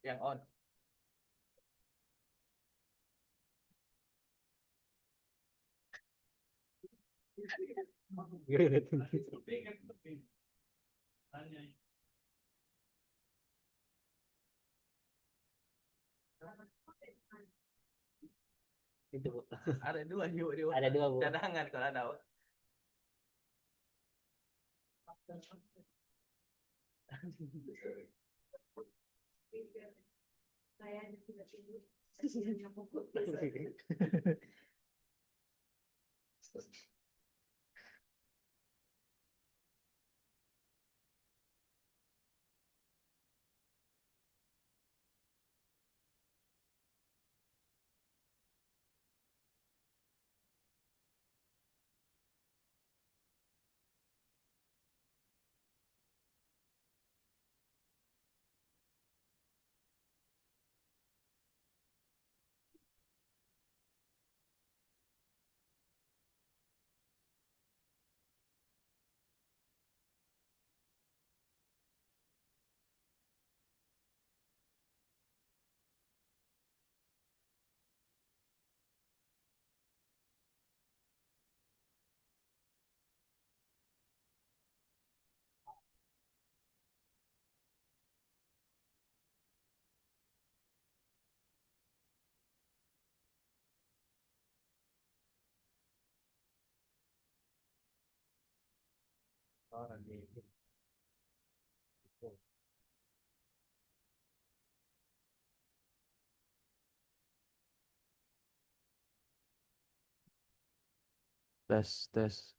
Yang on. Itu Bu. Ada dua juga di Ada dua Bu. Cadangan kalau ada. Oh, gitu. Tes, tes.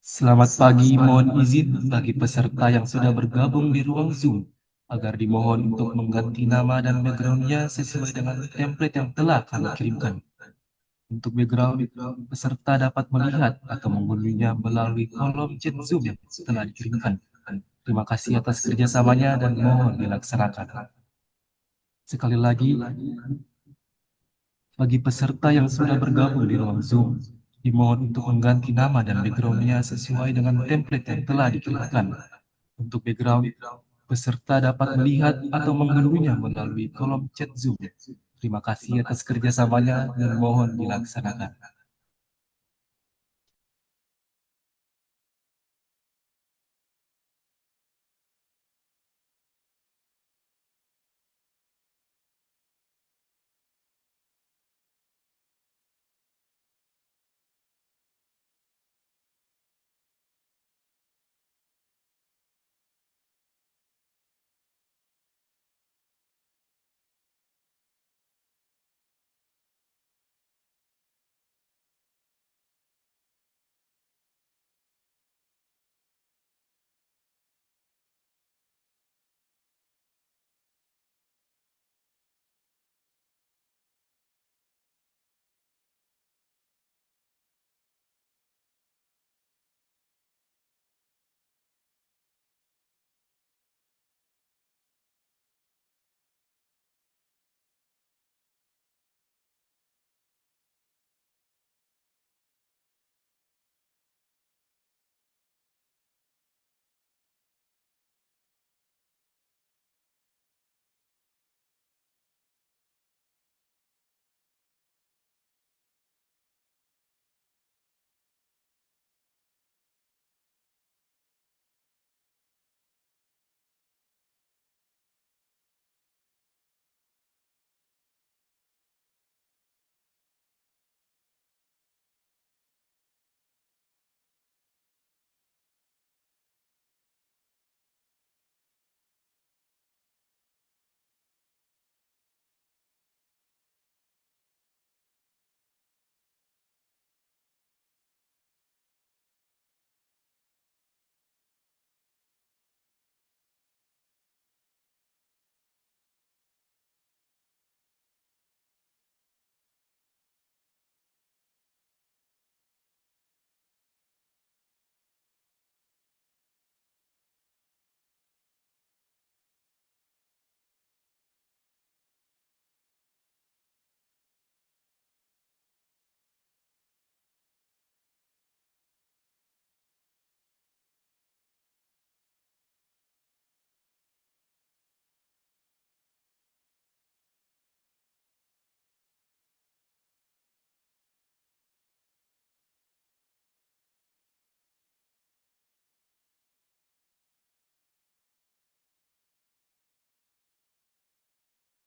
Selamat pagi, mohon izin bagi peserta yang sudah bergabung di ruang Zoom agar dimohon untuk mengganti nama dan backgroundnya sesuai dengan template yang telah kami kirimkan. Untuk background, peserta dapat melihat atau mengunduhnya melalui kolom chat Zoom yang telah dikirimkan. Terima kasih atas kerjasamanya dan mohon dilaksanakan. Sekali lagi, bagi peserta yang sudah bergabung di ruang Zoom, dimohon untuk mengganti nama dan backgroundnya sesuai dengan template yang telah dikirimkan. Untuk background, peserta dapat melihat atau mengunduhnya melalui kolom chat Zoom. Terima kasih atas kerjasamanya dan mohon dilaksanakan.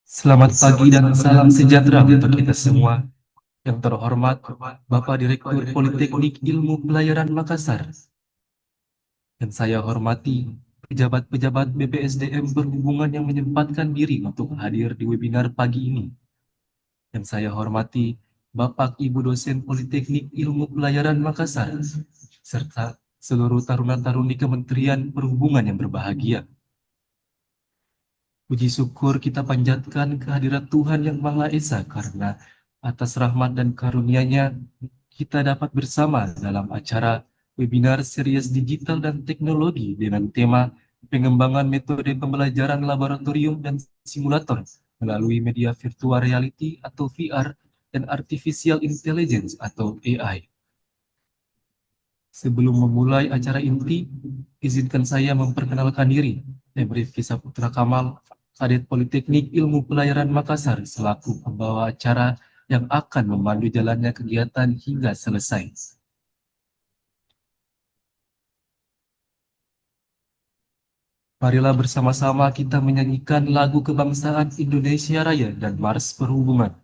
Selamat pagi dan salam sejahtera untuk kita semua. Yang terhormat, Bapak Direktur Politeknik Ilmu Pelayaran Makassar. Yang saya hormati, pejabat-pejabat BPSDM Perhubungan yang menyempatkan diri untuk hadir di webinar pagi ini. Yang saya hormati, Bapak Ibu dosen Politeknik Ilmu Pelayaran Makassar, serta seluruh taruna-taruni Kementerian Perhubungan yang berbahagia. Puji syukur kita panjatkan kehadirat Tuhan Yang Maha Esa karena atas rahmat dan karunia-Nya kita dapat bersama dalam acara webinar series digital dan teknologi dengan tema pengembangan metode pembelajaran laboratorium dan simulator melalui media virtual reality atau VR dan artificial intelligence atau AI. Sebelum memulai acara inti, izinkan saya memperkenalkan diri. Saya Rifki Saputra Kamal, Kadet Politeknik Ilmu Pelayaran Makassar, selaku pembawa acara yang akan memandu jalannya kegiatan hingga selesai. Marilah bersama-sama kita menyanyikan lagu kebangsaan Indonesia Raya dan Mars Perhubungan.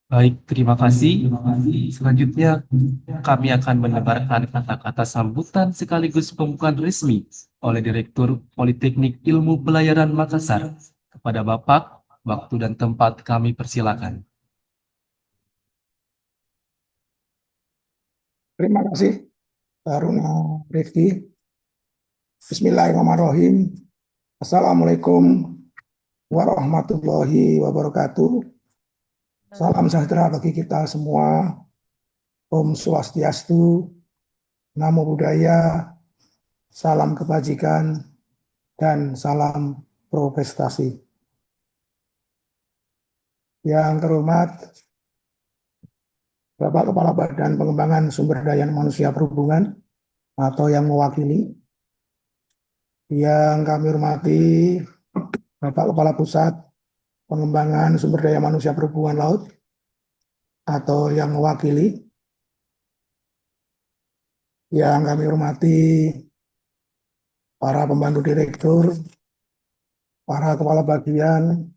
Baik, terima kasih. Selanjutnya, kami akan mendengarkan kata-kata sambutan sekaligus pembukaan resmi oleh Direktur Politeknik Ilmu Pelayaran Makassar. Kepada Bapak, waktu dan tempat kami persilakan. Terima kasih, Taruna Rifki. Bismillahirrahmanirrahim. Assalamualaikum warahmatullahi wabarakatuh. Salam sejahtera bagi kita semua. Om Swastiastu, Namo Buddhaya, salam kebajikan, dan salam prestasi. Yang terhormat Bapak Kepala Badan Pengembangan Sumber Daya Manusia Perhubungan atau yang mewakili, yang kami hormati Bapak Kepala Pusat Pengembangan Sumber Daya Manusia Perhubungan Laut atau yang mewakili, yang kami hormati para pembantu direktur, para kepala bagian,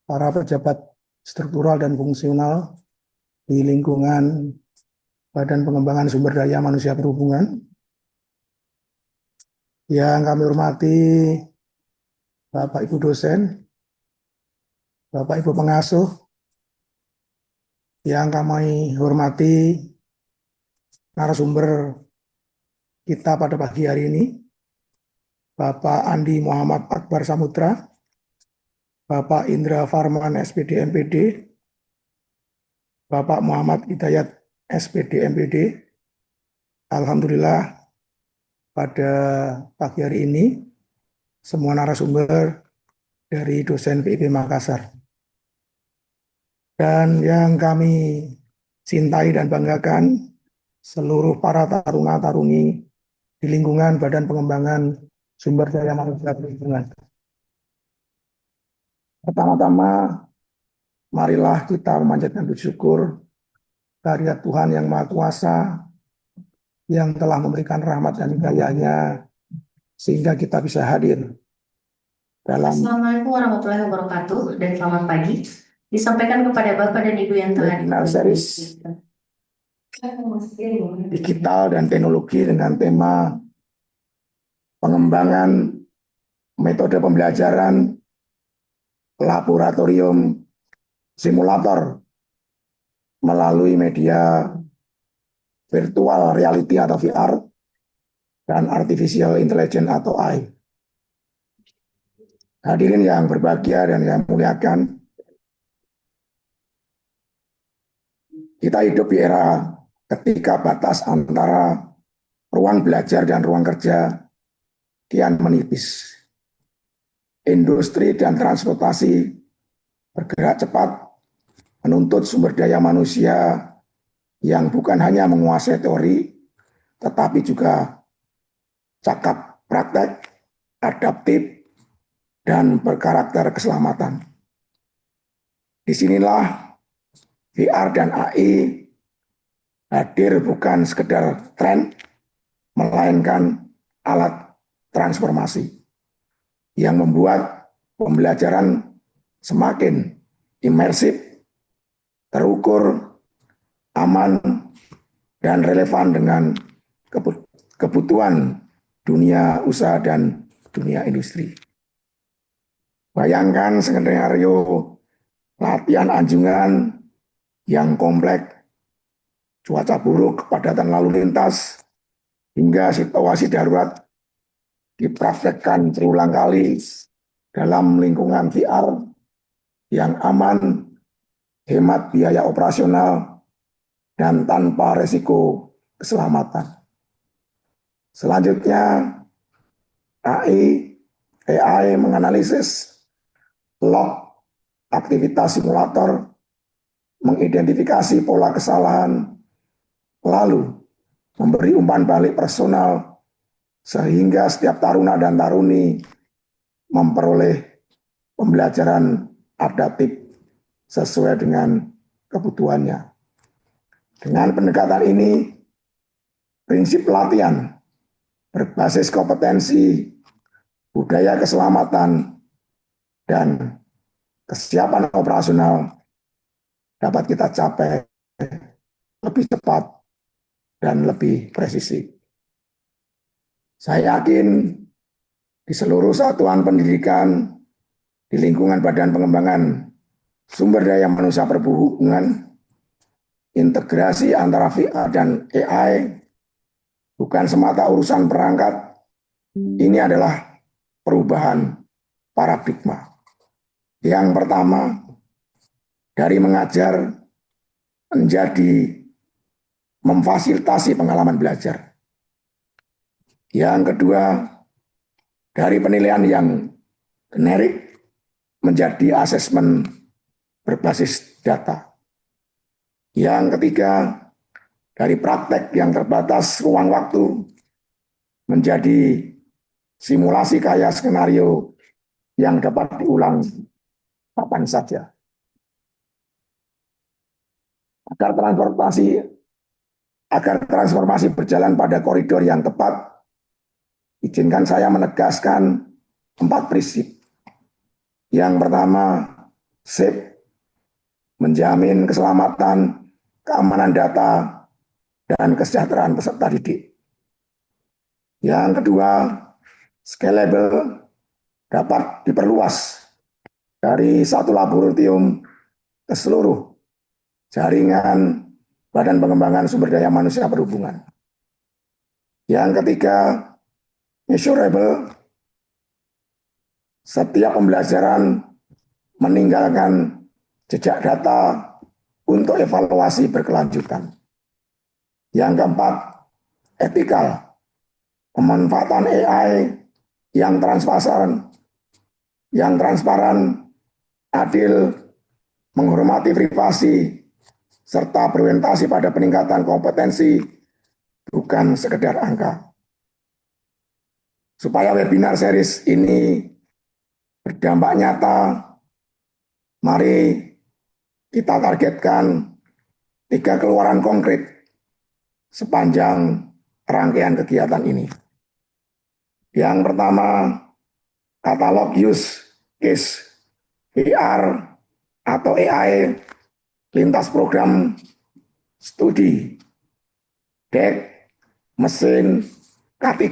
para pejabat struktural dan fungsional di lingkungan Badan Pengembangan Sumber Daya Manusia Perhubungan, yang kami hormati Bapak Ibu dosen, Bapak Ibu pengasuh, yang kami hormati narasumber kita pada pagi hari ini, Bapak Andi Muhammad Akbar Samutra, Bapak Indra Farman SPD MPD, Bapak Muhammad Hidayat SPD MPD. Alhamdulillah pada pagi hari ini semua narasumber dari dosen PIP Makassar. Dan yang kami cintai dan banggakan, seluruh para taruna-taruni di lingkungan Badan Pengembangan Sumber Daya Manusia Perhubungan. Pertama-tama, marilah kita memanjatkan puji syukur kehadirat Tuhan Yang Maha Kuasa yang telah memberikan rahmat dan hidayah-Nya sehingga kita bisa hadir dalam. Assalamualaikum warahmatullahi wabarakatuh dan selamat pagi. Disampaikan kepada Bapak dan Ibu yang telah webinar series digital dan teknologi dengan tema pengembangan metode pembelajaran laboratorium simulator melalui media virtual reality atau VR dan artificial intelligence atau AI. Hadirin yang berbahagia dan yang muliakan, kita hidup di era ketika batas antara ruang belajar dan ruang kerja kian menipis. Industri dan transportasi bergerak cepat menuntut sumber daya manusia yang bukan hanya menguasai teori, tetapi juga cakap praktek, adaptif, dan berkarakter keselamatan. Disinilah VR dan AI hadir bukan sekedar tren, melainkan alat transformasi yang membuat pembelajaran semakin imersif, terukur, aman, dan relevan dengan kebutuhan dunia usaha dan dunia industri. Bayangkan skenario latihan anjungan yang kompleks, cuaca buruk, kepadatan lalu lintas, hingga situasi darurat dipraktekkan berulang kali dalam lingkungan VR yang aman, hemat biaya operasional, dan tanpa resiko keselamatan. Selanjutnya, AI menganalisis log aktivitas simulator, mengidentifikasi pola kesalahan, lalu memberi umpan balik personal sehingga setiap taruna dan taruni memperoleh pembelajaran adaptif sesuai dengan kebutuhannya. Dengan pendekatan ini, prinsip latihan berbasis kompetensi, budaya keselamatan, dan kesiapan operasional dapat kita capai lebih cepat dan lebih presisi. Saya yakin di seluruh satuan pendidikan di lingkungan Badan Pengembangan Sumber Daya Manusia Perhubungan integrasi antara VR dan AI bukan semata urusan perangkat, ini adalah perubahan paradigma. Yang pertama, dari mengajar menjadi memfasilitasi pengalaman belajar. Yang kedua, dari penilaian yang generik menjadi asesmen berbasis data. Yang ketiga, dari praktek yang terbatas ruang waktu menjadi simulasi kaya skenario yang dapat diulang kapan saja. Agar transformasi berjalan pada koridor yang tepat, izinkan saya menegaskan 4 prinsip. Yang pertama, SIP, menjamin keselamatan, keamanan data, dan kesejahteraan peserta didik. Yang kedua, scalable, dapat diperluas dari satu laboratorium ke seluruh jaringan Badan Pengembangan Sumber Daya Manusia Perhubungan. Yang ketiga, measurable, setiap pembelajaran meninggalkan jejak data untuk evaluasi berkelanjutan. Yang keempat, etikal, pemanfaatan AI yang transparan, adil, menghormati privasi, serta berorientasi pada peningkatan kompetensi, bukan sekedar angka. Supaya webinar series ini berdampak nyata, mari kita targetkan 3 keluaran konkret sepanjang rangkaian kegiatan ini. Yang pertama, katalog use case VR atau AI lintas program studi, dek, mesin, K3,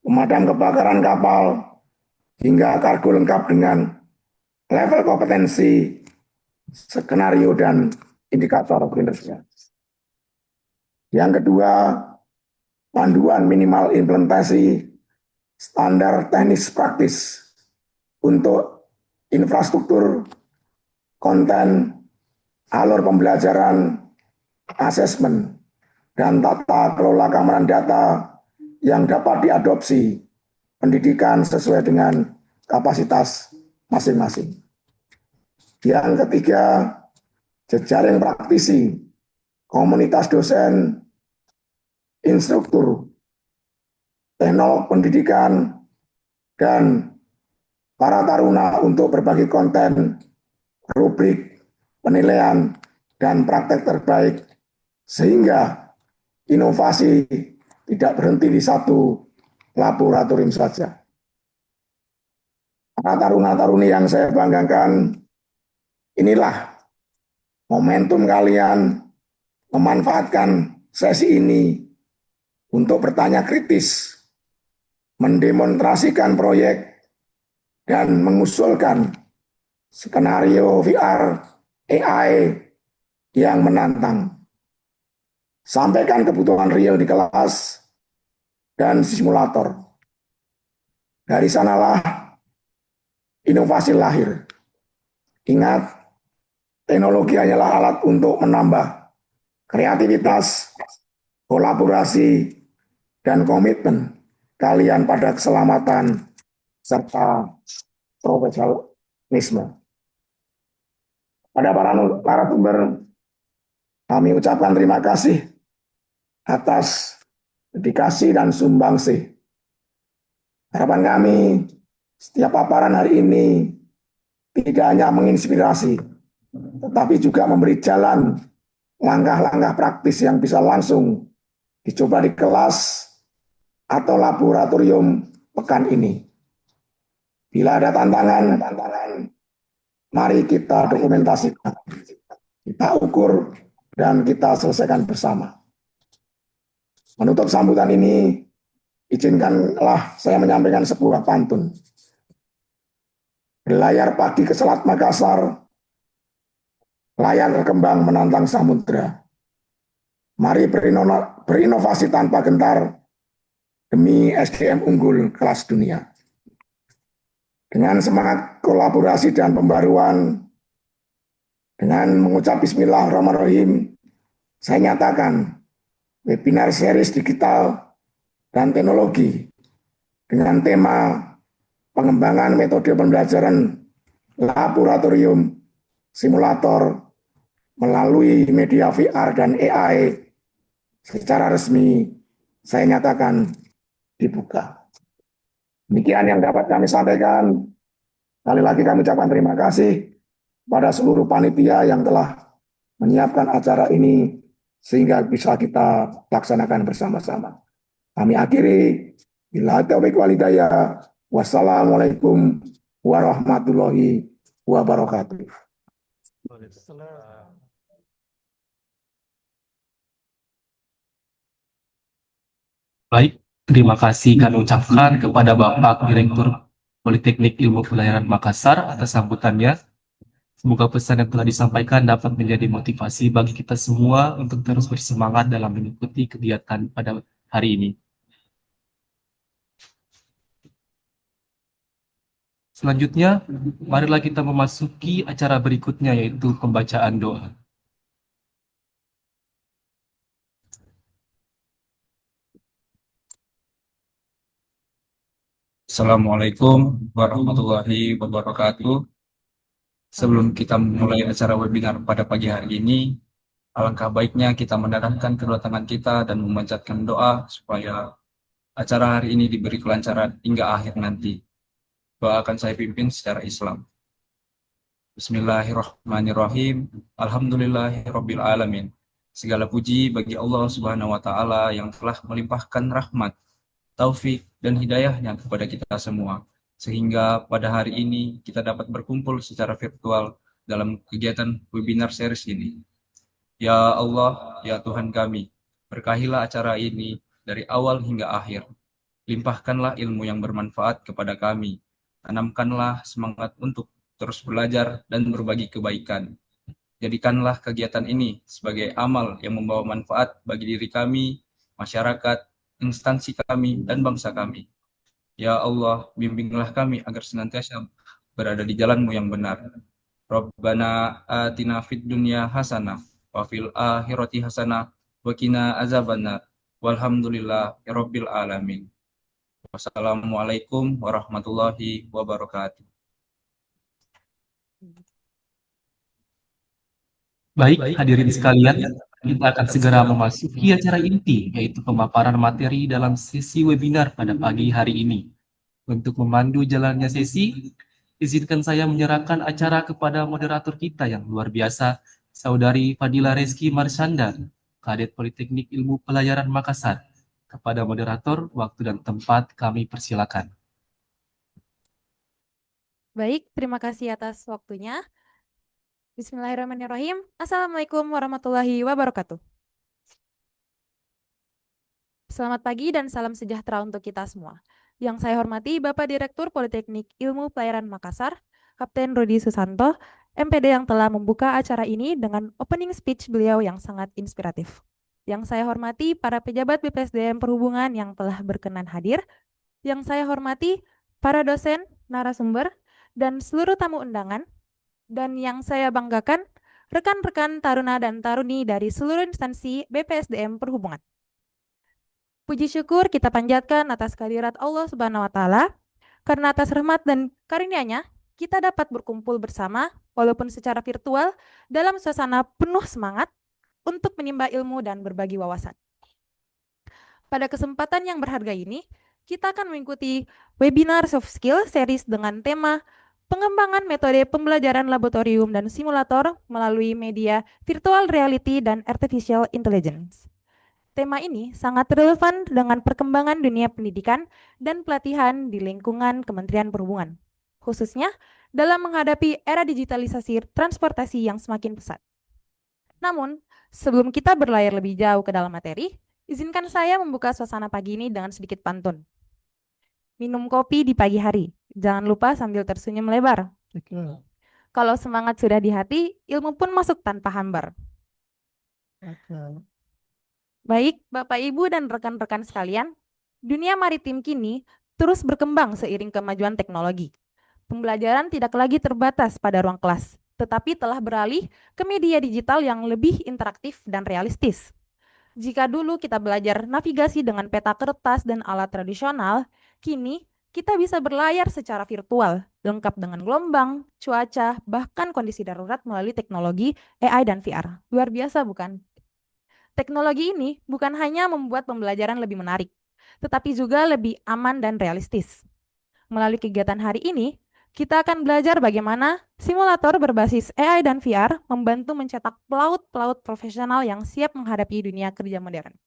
pemadam kebakaran kapal, hingga kargo lengkap dengan level kompetensi, skenario, dan indikator kinerja. Yang kedua, panduan minimal implementasi standar teknis praktis untuk infrastruktur, konten, alur pembelajaran, asesmen, dan tata kelola keamanan data yang dapat diadopsi pendidikan sesuai dengan kapasitas masing-masing. Yang ketiga, jejaring praktisi, komunitas dosen, instruktur, teknolog pendidikan, dan para taruna untuk berbagi konten, rubrik, penilaian, dan praktek terbaik, sehingga inovasi tidak berhenti di satu laboratorium saja. Para taruna-taruni yang saya banggakan, inilah momentum kalian memanfaatkan sesi ini untuk bertanya kritis, mendemonstrasikan proyek, dan mengusulkan skenario VR AI yang menantang. Sampaikan kebutuhan real di kelas dan simulator. Dari sanalah inovasi lahir. Ingat, teknologi hanyalah alat untuk menambah kreativitas, kolaborasi, dan komitmen kalian pada keselamatan serta profesionalisme. Pada para narasumber, kami ucapkan terima kasih atas dedikasi dan sumbangsi. Harapan kami, setiap paparan hari ini tidak hanya menginspirasi, tetapi juga memberi jalan langkah-langkah praktis yang bisa langsung dicoba di kelas atau laboratorium pekan ini. Bila ada tantangan, mari kita dokumentasikan, kita ukur, dan kita selesaikan bersama. Menutup sambutan ini, izinkanlah saya menyampaikan sebuah pantun. Berlayar pagi ke Selat Makassar, layar kembang menantang samudra. Mari berinovasi tanpa gentar demi SDM unggul kelas dunia. Dengan semangat kolaborasi dan pembaruan, dengan mengucap Bismillahirrahmanirrahim, saya nyatakan webinar series digital dan teknologi dengan tema pengembangan metode pembelajaran laboratorium simulator melalui media VR dan AI secara resmi saya nyatakan dibuka. Demikian yang dapat kami sampaikan. Kali lagi kami ucapkan terima kasih pada seluruh panitia yang telah menyiapkan acara ini sehingga bisa kita laksanakan bersama-sama. Kami akhiri. Bila taufiq wal hidayah. Wassalamualaikum warahmatullahi wabarakatuh. Baik, terima kasih kami ucapkan kepada Bapak Direktur Politeknik Ilmu Pelayaran Makassar atas sambutannya. Semoga pesan yang telah disampaikan dapat menjadi motivasi bagi kita semua untuk terus bersemangat dalam mengikuti kegiatan pada hari ini. Selanjutnya, marilah kita memasuki acara berikutnya, yaitu pembacaan doa. Assalamualaikum warahmatullahi wabarakatuh. Sebelum kita memulai acara webinar pada pagi hari ini, alangkah baiknya kita mendekatkan kedua tangan kita dan memanjatkan doa supaya acara hari ini diberi kelancaran hingga akhir nanti. Doa akan saya pimpin secara Islam. Bismillahirrahmanirrahim. Alhamdulillahirabbil alamin. Segala puji bagi Allah Subhanahu wa taala yang telah melimpahkan rahmat, taufik dan hidayahnya kepada kita semua, sehingga pada hari ini kita dapat berkumpul secara virtual dalam kegiatan webinar series ini. Ya Allah, ya Tuhan kami, berkahilah acara ini dari awal hingga akhir. Limpahkanlah ilmu yang bermanfaat kepada kami. Tanamkanlah semangat untuk terus belajar dan berbagi kebaikan. Jadikanlah kegiatan ini sebagai amal yang membawa manfaat bagi diri kami, masyarakat, instansi kami, dan bangsa kami. Ya Allah, bimbinglah kami agar senantiasa berada di jalan-Mu yang benar. Rabbana atina fid dunya hasanah wa fil akhirati hasanah wa qina azabannar. Walhamdulillahirabbil alamin. Wassalamualaikum warahmatullahi wabarakatuh. Baik, hadirin sekalian, kita akan segera memasuki acara inti, yaitu pemaparan materi dalam sesi webinar pada pagi hari ini. Untuk memandu jalannya sesi, izinkan saya menyerahkan acara kepada moderator kita yang luar biasa, Saudari Fadila Reski Marsyanda, Kadet Politeknik Ilmu Pelayaran Makassar. Kepada moderator, waktu dan tempat kami persilakan. Baik, terima kasih atas waktunya. Bismillahirrahmanirrahim. Assalamualaikum warahmatullahi wabarakatuh. Selamat pagi dan salam sejahtera untuk kita semua. Yang saya hormati Bapak Direktur Politeknik Ilmu Pelayaran Makassar, Kapten Rudi Susanto, MPD yang telah membuka acara ini dengan opening speech beliau yang sangat inspiratif. Yang saya hormati para pejabat BPSDM Perhubungan yang telah berkenan hadir. Yang saya hormati para dosen, narasumber, dan seluruh tamu undangan. Dan yang saya banggakan, rekan-rekan taruna dan taruni dari seluruh instansi BPSDM Perhubungan. Puji syukur kita panjatkan atas kehadirat Allah Subhanahu wa taala, karena atas rahmat dan karunia-Nya kita dapat berkumpul bersama walaupun secara virtual dalam suasana penuh semangat untuk menimba ilmu dan berbagi wawasan. Pada kesempatan yang berharga ini, kita akan mengikuti webinar soft skill series dengan tema pengembangan metode pembelajaran laboratorium dan simulator melalui media virtual reality dan artificial intelligence. Tema ini sangat relevan dengan perkembangan dunia pendidikan dan pelatihan di lingkungan Kementerian Perhubungan, khususnya dalam menghadapi era digitalisasi transportasi yang semakin pesat. Namun, sebelum kita berlayar lebih jauh ke dalam materi, izinkan saya membuka suasana pagi ini dengan sedikit pantun. Minum kopi di pagi hari, jangan lupa sambil tersenyum lebar. Kalau semangat sudah di hati, ilmu pun masuk tanpa hambar. Baik, Bapak, Ibu, dan rekan-rekan sekalian, dunia maritim kini terus berkembang seiring kemajuan teknologi. Pembelajaran tidak lagi terbatas pada ruang kelas, tetapi telah beralih ke media digital yang lebih interaktif dan realistis. Jika dulu kita belajar navigasi dengan peta kertas dan alat tradisional, kini kita bisa berlayar secara virtual, lengkap dengan gelombang, cuaca, bahkan kondisi darurat melalui teknologi AI dan VR. Luar biasa, bukan? Teknologi ini bukan hanya membuat pembelajaran lebih menarik, tetapi juga lebih aman dan realistis. Melalui kegiatan hari ini, kita akan belajar bagaimana simulator berbasis AI dan VR membantu mencetak pelaut-pelaut profesional yang siap menghadapi dunia kerja modern.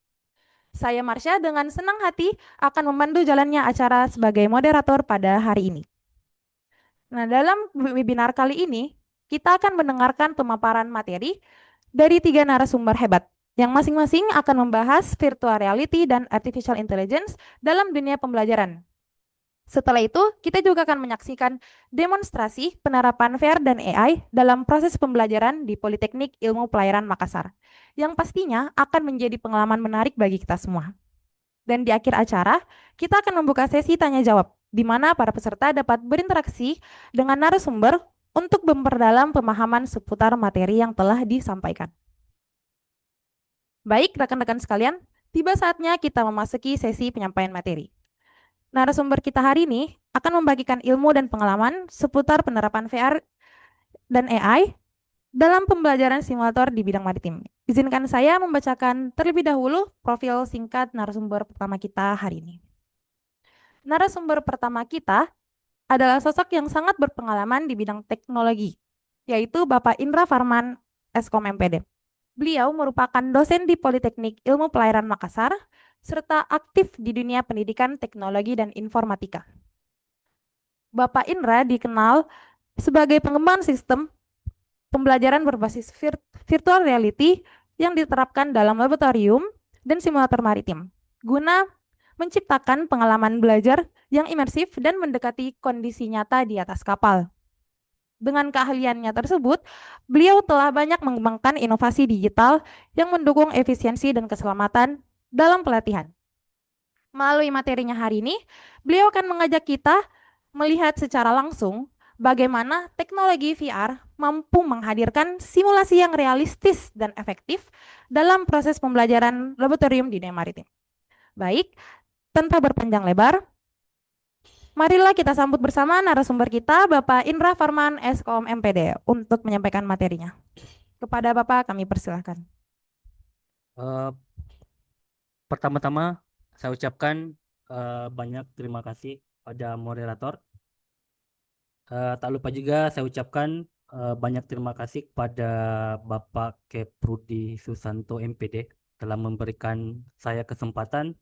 Saya Marsha dengan senang hati akan memandu jalannya acara sebagai moderator pada hari ini. Nah, dalam webinar kali ini, kita akan mendengarkan pemaparan materi dari 3 narasumber hebat yang masing-masing akan membahas virtual reality dan artificial intelligence dalam dunia pembelajaran. Setelah itu, kita juga akan menyaksikan demonstrasi penerapan VR dan AI dalam proses pembelajaran di Politeknik Ilmu Pelayaran Makassar, yang pastinya akan menjadi pengalaman menarik bagi kita semua. Dan di akhir acara, kita akan membuka sesi tanya-jawab, di mana para peserta dapat berinteraksi dengan narasumber untuk memperdalam pemahaman seputar materi yang telah disampaikan. Baik, rekan-rekan sekalian, tiba saatnya kita memasuki sesi penyampaian materi. Narasumber kita hari ini akan membagikan ilmu dan pengalaman seputar penerapan VR dan AI dalam pembelajaran simulator di bidang maritim. Izinkan saya membacakan terlebih dahulu profil singkat narasumber pertama kita hari ini. Narasumber pertama kita adalah sosok yang sangat berpengalaman di bidang teknologi, yaitu Bapak Indra Farman, Eskom MPD. Beliau merupakan dosen di Politeknik Ilmu Pelayaran Makassar, serta aktif di dunia pendidikan teknologi dan informatika. Bapak Indra dikenal sebagai pengembang sistem pembelajaran berbasis virtual reality yang diterapkan dalam laboratorium dan simulator maritim, guna menciptakan pengalaman belajar yang imersif dan mendekati kondisi nyata di atas kapal. Dengan keahliannya tersebut, beliau telah banyak mengembangkan inovasi digital yang mendukung efisiensi dan keselamatan dalam pelatihan. Melalui materinya hari ini, beliau akan mengajak kita melihat secara langsung bagaimana teknologi VR mampu menghadirkan simulasi yang realistis dan efektif dalam proses pembelajaran laboratorium di dunia maritim. Baik, tanpa berpanjang lebar, marilah kita sambut bersama narasumber kita, Bapak Indra Farman, Eskom MPD, untuk menyampaikan materinya. Kepada Bapak kami persilahkan. Pertama-tama saya ucapkan banyak terima kasih pada moderator. Tak lupa juga saya ucapkan banyak terima kasih kepada Bapak Keprudi Susanto MPD telah memberikan saya kesempatan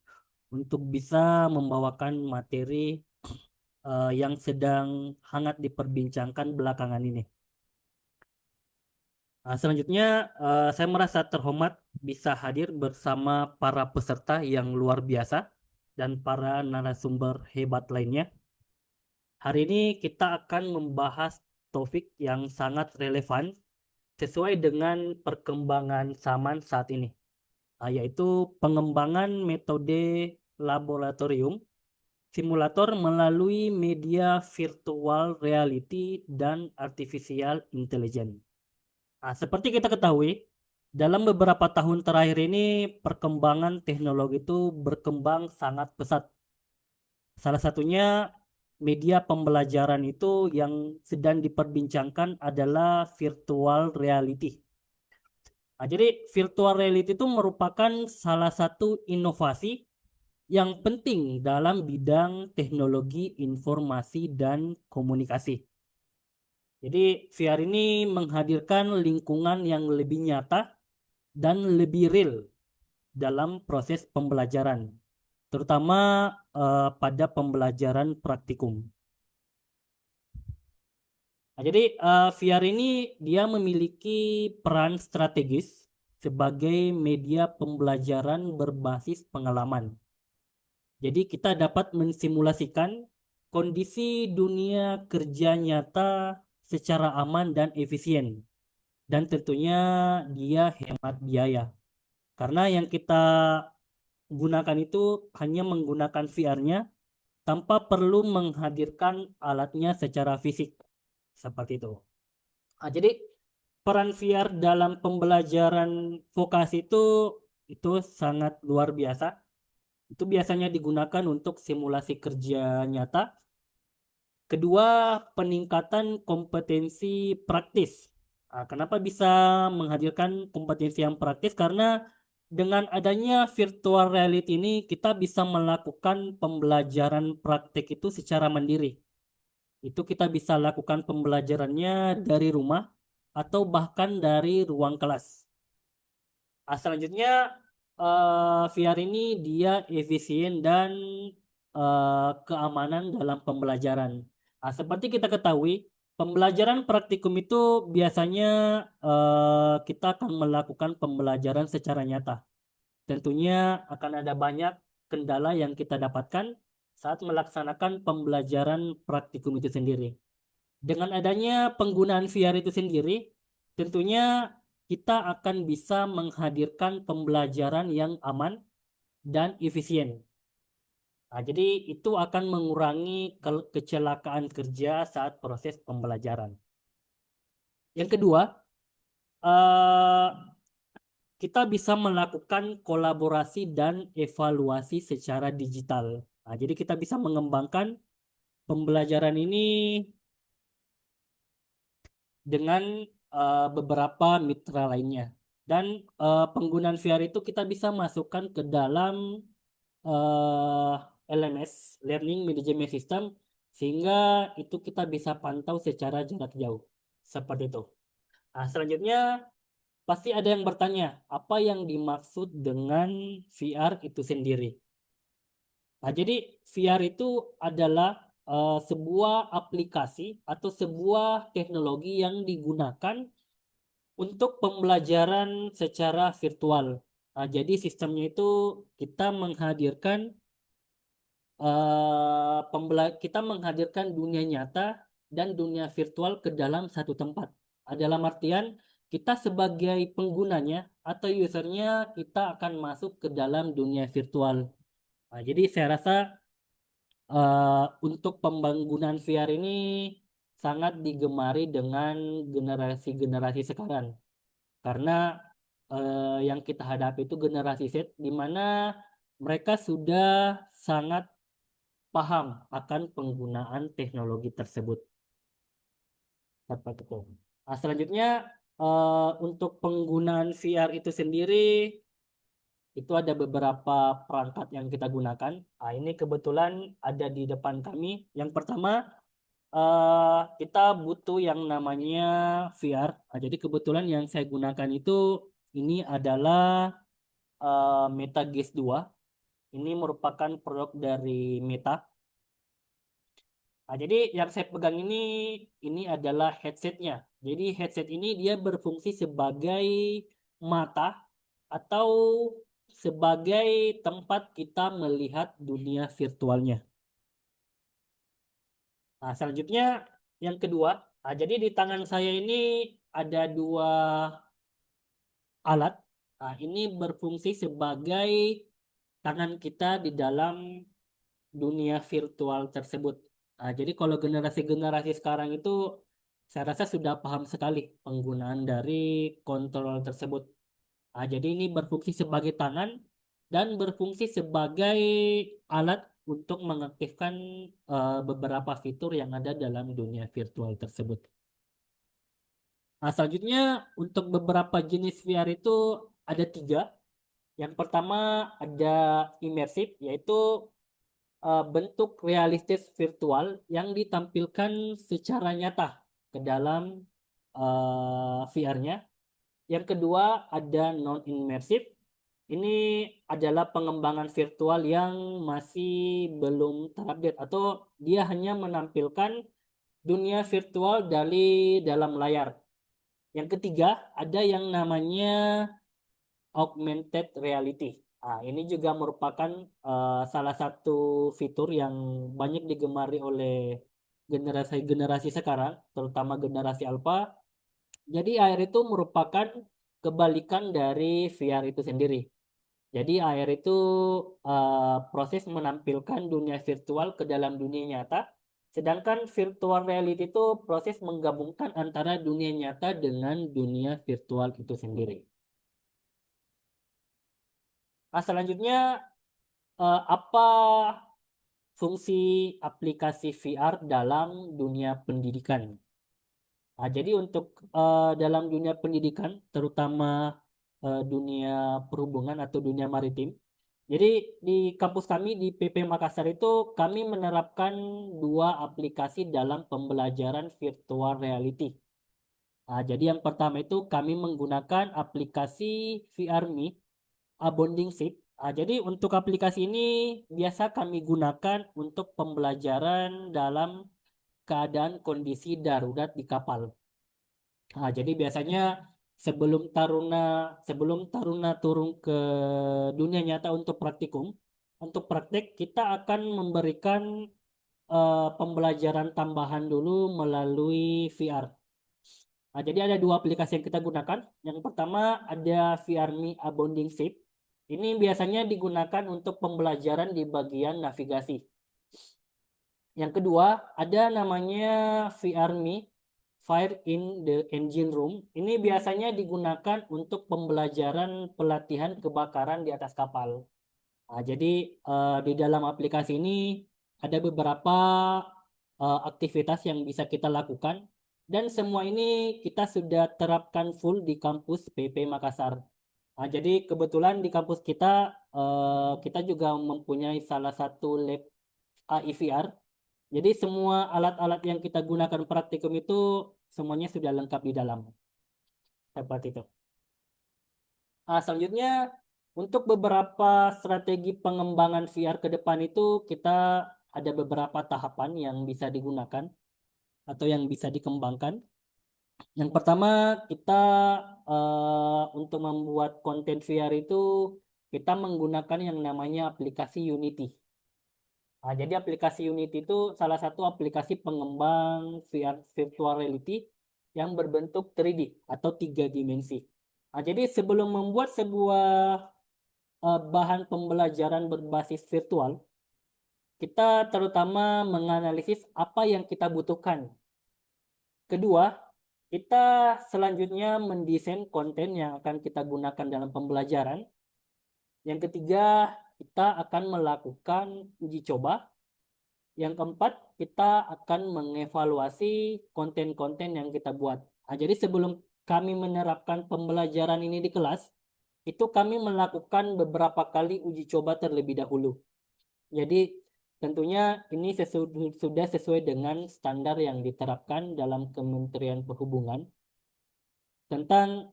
untuk bisa membawakan materi yang sedang hangat diperbincangkan belakangan ini. Selanjutnya, saya merasa terhormat bisa hadir bersama para peserta yang luar biasa dan para narasumber hebat lainnya. Hari ini kita akan membahas topik yang sangat relevan sesuai dengan perkembangan zaman saat ini, yaitu pengembangan metode laboratorium simulator melalui media virtual reality dan artificial intelligence. Seperti kita ketahui, dalam beberapa tahun terakhir ini perkembangan teknologi itu berkembang sangat pesat. Salah satunya media pembelajaran itu yang sedang diperbincangkan adalah virtual reality. Jadi virtual reality itu merupakan salah satu inovasi yang penting dalam bidang teknologi informasi dan komunikasi. Jadi VR ini menghadirkan lingkungan yang lebih nyata dan lebih real dalam proses pembelajaran, terutama pada pembelajaran praktikum. Jadi VR ini dia memiliki peran strategis sebagai media pembelajaran berbasis pengalaman. Jadi kita dapat mensimulasikan kondisi dunia kerja nyata secara aman dan efisien. Dan tentunya dia hemat biaya. Karena yang kita gunakan itu hanya menggunakan VR-nya tanpa perlu menghadirkan alatnya secara fisik. Seperti itu. Nah, jadi peran VR dalam pembelajaran vokasi itu sangat luar biasa. Itu biasanya digunakan untuk simulasi kerja nyata. Kedua, peningkatan kompetensi praktis. Nah, kenapa bisa menghadirkan kompetensi yang praktis? Karena dengan adanya virtual reality ini kita bisa melakukan pembelajaran praktik itu secara mandiri. Itu kita bisa lakukan pembelajarannya dari rumah atau bahkan dari ruang kelas. Selanjutnya VR ini dia efisien dan keamanan dalam pembelajaran. Seperti kita ketahui, pembelajaran praktikum itu biasanya kita akan melakukan pembelajaran secara nyata. Tentunya akan ada banyak kendala yang kita dapatkan saat melaksanakan pembelajaran praktikum itu sendiri. Dengan adanya penggunaan VR itu sendiri, tentunya kita akan bisa menghadirkan pembelajaran yang aman dan efisien. Nah, jadi itu akan mengurangi kecelakaan kerja saat proses pembelajaran. Yang kedua, kita bisa melakukan kolaborasi dan evaluasi secara digital. Nah, jadi kita bisa mengembangkan pembelajaran ini dengan beberapa mitra lainnya. Dan penggunaan VR itu kita bisa masukkan ke dalam LMS, Learning Management System, sehingga itu kita bisa pantau secara jarak jauh. Seperti itu. Nah, selanjutnya pasti ada yang bertanya, apa yang dimaksud dengan VR itu sendiri? Nah, jadi VR itu adalah sebuah aplikasi atau sebuah teknologi yang digunakan untuk pembelajaran secara virtual. Nah, jadi sistemnya itu kita menghadirkan dunia nyata dan dunia virtual ke dalam satu tempat. Dalam artian kita sebagai penggunanya atau usernya kita akan masuk ke dalam dunia virtual. Nah, jadi saya rasa untuk pembangunan VR ini sangat digemari dengan generasi-generasi sekarang. Karena yang kita hadapi itu generasi Z, di mana mereka sudah sangat paham akan penggunaan teknologi tersebut. Selanjutnya untuk penggunaan VR itu sendiri itu ada beberapa perangkat yang kita gunakan. Ini kebetulan ada di depan kami. Yang pertama kita butuh yang namanya VR. Jadi kebetulan yang saya gunakan itu ini adalah Meta Quest 2. Ini merupakan produk dari Meta. Jadi yang saya pegang ini adalah headsetnya. Jadi headset ini dia berfungsi sebagai mata atau sebagai tempat kita melihat dunia virtualnya. Selanjutnya yang kedua, jadi di tangan saya ini ada dua alat. Ini berfungsi sebagai tangan kita di dalam dunia virtual tersebut. Jadi kalau generasi-generasi sekarang itu saya rasa sudah paham sekali penggunaan dari kontrol tersebut. Jadi ini berfungsi sebagai tangan dan berfungsi sebagai alat untuk mengaktifkan beberapa fitur yang ada dalam dunia virtual tersebut. Selanjutnya untuk beberapa jenis VR itu ada 3. Yang pertama ada imersif, yaitu bentuk realistis virtual yang ditampilkan secara nyata ke dalam VR-nya. Yang kedua ada non-immersif. Ini adalah pengembangan virtual yang masih belum terupdate atau dia hanya menampilkan dunia virtual dari dalam layar. Yang ketiga ada yang namanya augmented reality. Ini juga merupakan salah satu fitur yang banyak digemari oleh generasi sekarang, terutama generasi alpha. Jadi AR itu merupakan kebalikan dari VR itu sendiri. Jadi AR itu proses menampilkan dunia virtual ke dalam dunia nyata, sedangkan virtual reality itu proses menggabungkan antara dunia nyata dengan dunia virtual itu sendiri. Selanjutnya, apa fungsi aplikasi VR dalam dunia pendidikan? Jadi untuk dalam dunia pendidikan, terutama dunia perhubungan atau dunia maritim, jadi di kampus kami di PP Makassar itu kami menerapkan 2 aplikasi dalam pembelajaran virtual reality. Jadi yang pertama itu kami menggunakan aplikasi VRMe Bonding Ship. Jadi untuk aplikasi ini biasa kami gunakan untuk pembelajaran dalam keadaan kondisi darurat di kapal. Jadi biasanya sebelum taruna turun ke dunia nyata untuk praktikum, untuk praktek kita akan memberikan pembelajaran tambahan dulu melalui VR. Jadi ada 2 aplikasi yang kita gunakan. Yang pertama ada VRMe Bonding Ship. Ini biasanya digunakan untuk pembelajaran di bagian navigasi. Yang kedua ada namanya VRMe Fire in the Engine Room. Ini biasanya digunakan untuk pembelajaran pelatihan kebakaran di atas kapal. Jadi di dalam aplikasi ini ada beberapa aktivitas yang bisa kita lakukan, dan semua ini kita sudah terapkan full di kampus PP Makassar. Jadi kebetulan di kampus kita kita juga mempunyai salah satu lab AI VR. Jadi semua alat-alat yang kita gunakan praktikum itu semuanya sudah lengkap di dalam. Seperti itu. Selanjutnya, untuk beberapa strategi pengembangan VR ke depan itu kita ada beberapa tahapan yang bisa digunakan atau yang bisa dikembangkan. Yang pertama, kita untuk membuat konten VR itu kita menggunakan yang namanya aplikasi Unity. Jadi aplikasi Unity itu salah satu aplikasi pengembang VR virtual reality yang berbentuk 3D atau 3 dimensi. Jadi sebelum membuat sebuah bahan pembelajaran berbasis virtual, kita terutama menganalisis apa yang kita butuhkan. Kedua, kita selanjutnya mendesain konten yang akan kita gunakan dalam pembelajaran. Yang ketiga, kita akan melakukan uji coba. Yang keempat, kita akan mengevaluasi konten-konten yang kita buat. Jadi sebelum kami menerapkan pembelajaran ini di kelas, itu kami melakukan beberapa kali uji coba terlebih dahulu. Jadi tentunya ini sudah sesuai dengan standar yang diterapkan dalam Kementerian Perhubungan tentang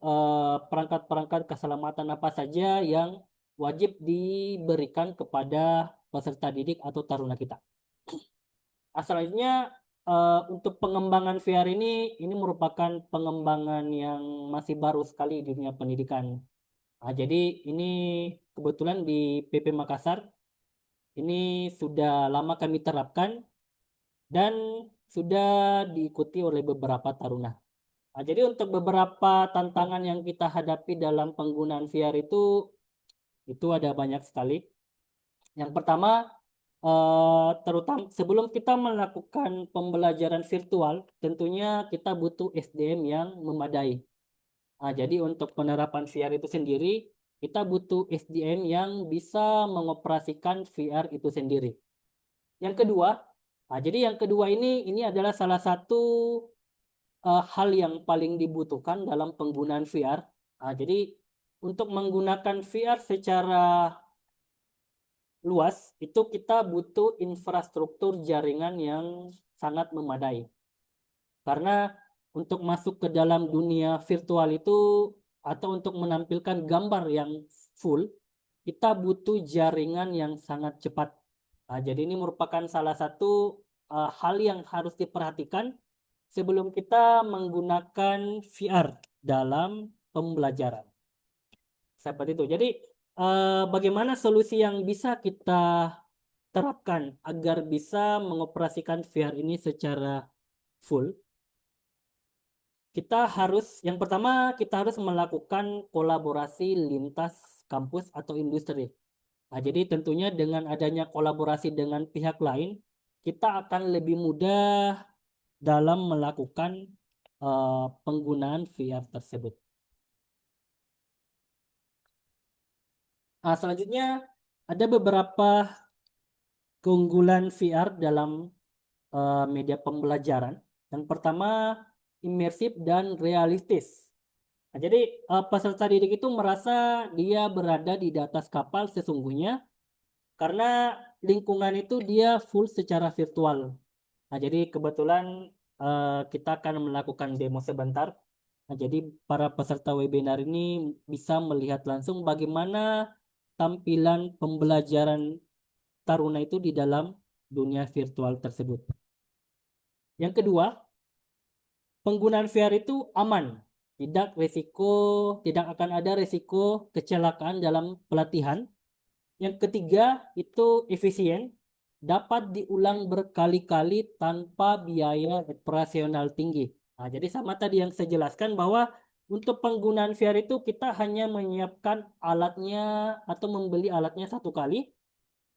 perangkat-perangkat keselamatan apa saja yang wajib diberikan kepada peserta didik atau taruna kita. Selanjutnya untuk pengembangan VR ini merupakan pengembangan yang masih baru sekali di dunia pendidikan. Jadi ini kebetulan di PP Makassar ini sudah lama kami terapkan dan sudah diikuti oleh beberapa taruna. Jadi untuk beberapa tantangan yang kita hadapi dalam penggunaan VR itu ada banyak sekali. Yang pertama, terutama sebelum kita melakukan pembelajaran virtual, tentunya kita butuh SDM yang memadai. Jadi untuk penerapan VR itu sendiri, kita butuh SDM yang bisa mengoperasikan VR itu sendiri. Yang kedua, jadi yang kedua ini adalah salah satu hal yang paling dibutuhkan dalam penggunaan VR. Jadi untuk menggunakan VR secara luas itu kita butuh infrastruktur jaringan yang sangat memadai. Karena untuk masuk ke dalam dunia virtual itu atau untuk menampilkan gambar yang full, kita butuh jaringan yang sangat cepat. Jadi ini merupakan salah satu hal yang harus diperhatikan sebelum kita menggunakan VR dalam pembelajaran. Seperti itu. Jadi bagaimana solusi yang bisa kita terapkan agar bisa mengoperasikan VR ini secara full, yang pertama kita harus melakukan kolaborasi lintas kampus atau industri. Nah, jadi tentunya dengan adanya kolaborasi dengan pihak lain, kita akan lebih mudah dalam melakukan penggunaan VR tersebut. Nah, selanjutnya ada beberapa keunggulan VR dalam media pembelajaran. Yang pertama, imersif dan realistis. Nah, jadi peserta didik itu merasa dia berada di atas kapal sesungguhnya karena lingkungan itu dia full secara virtual. Nah, jadi kebetulan kita akan melakukan demo sebentar. Nah, jadi para peserta webinar ini bisa melihat langsung bagaimana tampilan pembelajaran taruna itu di dalam dunia virtual tersebut. Yang kedua, penggunaan VR itu aman. Tidak akan ada resiko kecelakaan dalam pelatihan. Yang ketiga, itu efisien. Dapat diulang berkali-kali tanpa biaya operasional tinggi. Nah, jadi sama tadi yang saya jelaskan bahwa untuk penggunaan VR itu kita hanya menyiapkan alatnya atau membeli alatnya satu kali.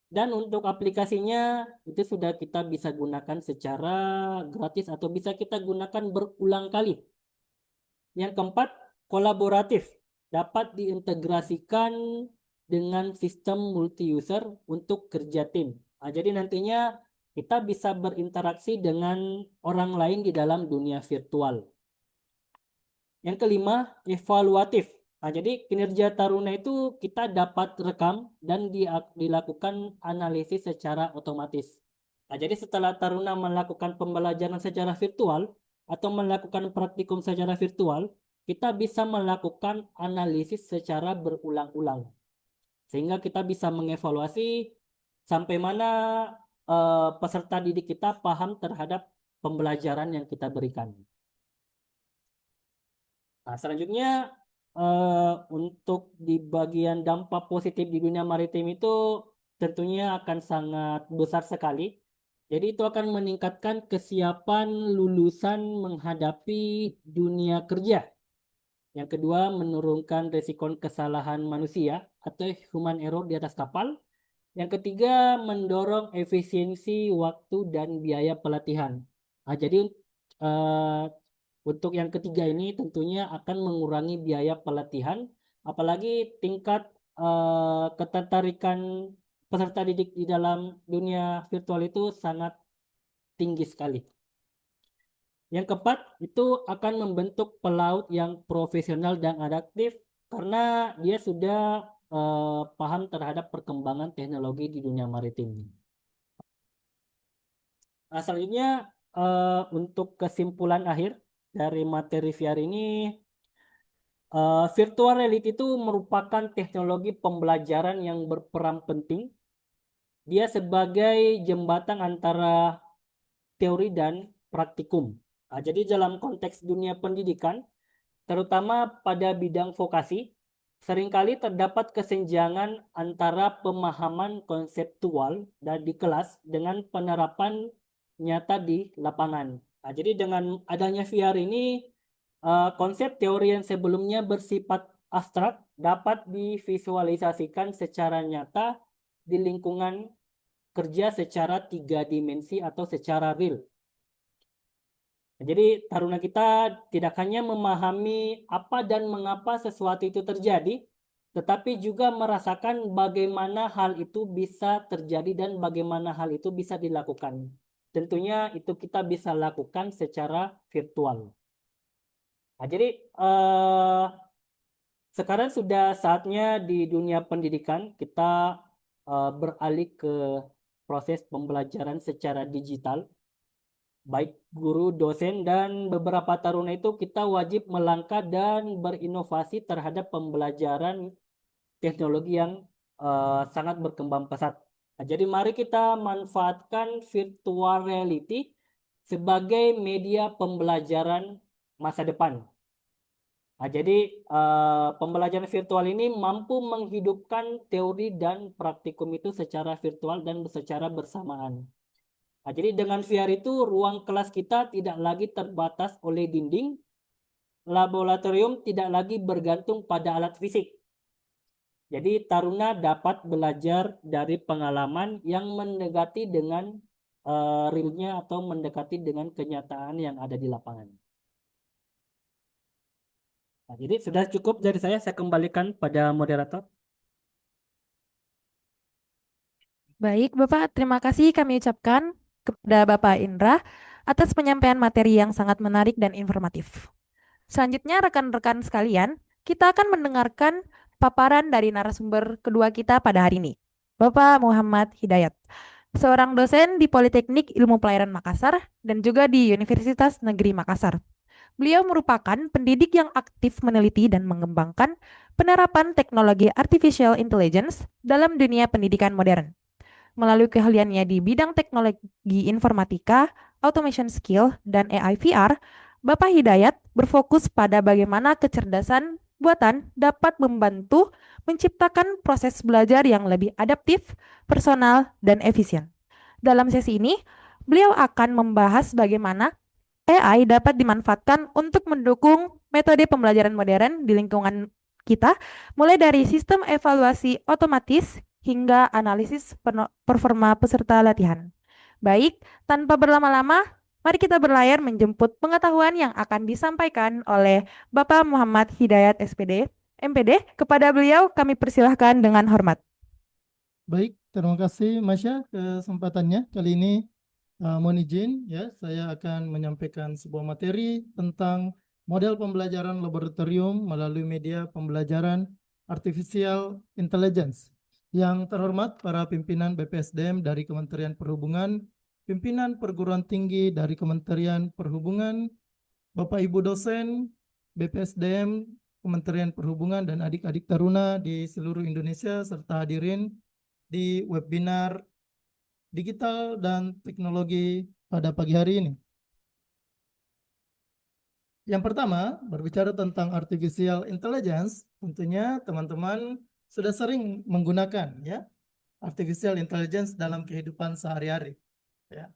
Dan untuk aplikasinya itu sudah kita bisa gunakan secara gratis atau bisa kita gunakan berulang kali. Yang keempat, kolaboratif. Dapat diintegrasikan dengan sistem multi-user untuk kerja tim. Nah, jadi nantinya kita bisa berinteraksi dengan orang lain di dalam dunia virtual. Yang kelima, evaluatif. Nah, jadi kinerja taruna itu kita dapat rekam dan dilakukan analisis secara otomatis. Nah, jadi setelah taruna melakukan pembelajaran secara virtual atau melakukan praktikum secara virtual, kita bisa melakukan analisis secara berulang-ulang. Sehingga kita bisa mengevaluasi sampai mana peserta didik kita paham terhadap pembelajaran yang kita berikan. Nah, selanjutnya untuk di bagian dampak positif di dunia maritim itu tentunya akan sangat besar sekali. Jadi itu akan meningkatkan kesiapan lulusan menghadapi dunia kerja. Yang kedua, menurunkan resiko kesalahan manusia atau human error di atas kapal. Yang ketiga, mendorong efisiensi waktu dan biaya pelatihan. Nah, jadi untuk yang ketiga ini tentunya akan mengurangi biaya pelatihan, apalagi tingkat ketertarikan peserta didik di dalam dunia virtual itu sangat tinggi sekali. Yang keempat, itu akan membentuk pelaut yang profesional dan adaptif karena dia sudah paham terhadap perkembangan teknologi di dunia maritim. Nah, selanjutnya untuk kesimpulan akhir dari materi VR ini, virtual reality itu merupakan teknologi pembelajaran yang berperan penting. Dia sebagai jembatan antara teori dan praktikum. Nah, jadi dalam konteks dunia pendidikan, terutama pada bidang vokasi, seringkali terdapat kesenjangan antara pemahaman konseptual dan di kelas dengan penerapan nyata di lapangan. Nah, jadi dengan adanya VR ini, konsep teori yang sebelumnya bersifat abstrak dapat divisualisasikan secara nyata di lingkungan kerja secara 3 dimensi atau secara real. Jadi taruna kita tidak hanya memahami apa dan mengapa sesuatu itu terjadi, tetapi juga merasakan bagaimana hal itu bisa terjadi dan bagaimana hal itu bisa dilakukan. Tentunya itu kita bisa lakukan secara virtual. Nah, jadi sekarang sudah saatnya di dunia pendidikan kita beralih ke proses pembelajaran secara digital. Baik guru, dosen, dan beberapa taruna itu kita wajib melangkah dan berinovasi terhadap pembelajaran teknologi yang sangat berkembang pesat. Nah, jadi mari kita manfaatkan virtual reality sebagai media pembelajaran masa depan. Nah, jadi pembelajaran virtual ini mampu menghidupkan teori dan praktikum itu secara virtual dan secara bersamaan. Nah, jadi dengan VR itu ruang kelas kita tidak lagi terbatas oleh dinding, laboratorium tidak lagi bergantung pada alat fisik. Jadi taruna dapat belajar dari pengalaman yang mendekati dengan realnya atau mendekati dengan kenyataan yang ada di lapangan. Nah, jadi sudah cukup dari saya kembalikan pada moderator. Baik, Bapak, terima kasih kami ucapkan kepada Bapak Indra atas penyampaian materi yang sangat menarik dan informatif. Selanjutnya, rekan-rekan sekalian, kita akan mendengarkan paparan dari narasumber kedua kita pada hari ini, Bapak Muhammad Hidayat, seorang dosen di Politeknik Ilmu Pelayaran Makassar dan juga di Universitas Negeri Makassar. Beliau merupakan pendidik yang aktif meneliti dan mengembangkan penerapan teknologi artificial intelligence dalam dunia pendidikan modern. Melalui keahliannya di bidang teknologi informatika, automation skill, dan AI VR, Bapak Hidayat berfokus pada bagaimana kecerdasan buatan dapat membantu menciptakan proses belajar yang lebih adaptif, personal, dan efisien. Dalam sesi ini, beliau akan membahas bagaimana AI dapat dimanfaatkan untuk mendukung metode pembelajaran modern di lingkungan kita, mulai dari sistem evaluasi otomatis hingga analisis performa peserta latihan. Baik, tanpa berlama-lama, mari kita berlayar menjemput pengetahuan yang akan disampaikan oleh Bapak Muhammad Hidayat SPD, MPD. Kepada beliau kami persilahkan dengan hormat. Baik, terima kasih Masya kesempatannya. Kali ini mohon izin ya, saya akan menyampaikan sebuah materi tentang model pembelajaran laboratorium melalui media pembelajaran artificial intelligence. Yang terhormat para pimpinan BPSDM dari Kementerian Perhubungan, pimpinan perguruan tinggi dari Kementerian Perhubungan, Bapak Ibu dosen BPSDM Kementerian Perhubungan dan adik-adik taruna di seluruh Indonesia serta hadirin di webinar digital dan teknologi pada pagi hari ini. Yang pertama, berbicara tentang artificial intelligence, tentunya teman-teman sudah sering menggunakan ya artificial intelligence dalam kehidupan sehari-hari. Ya.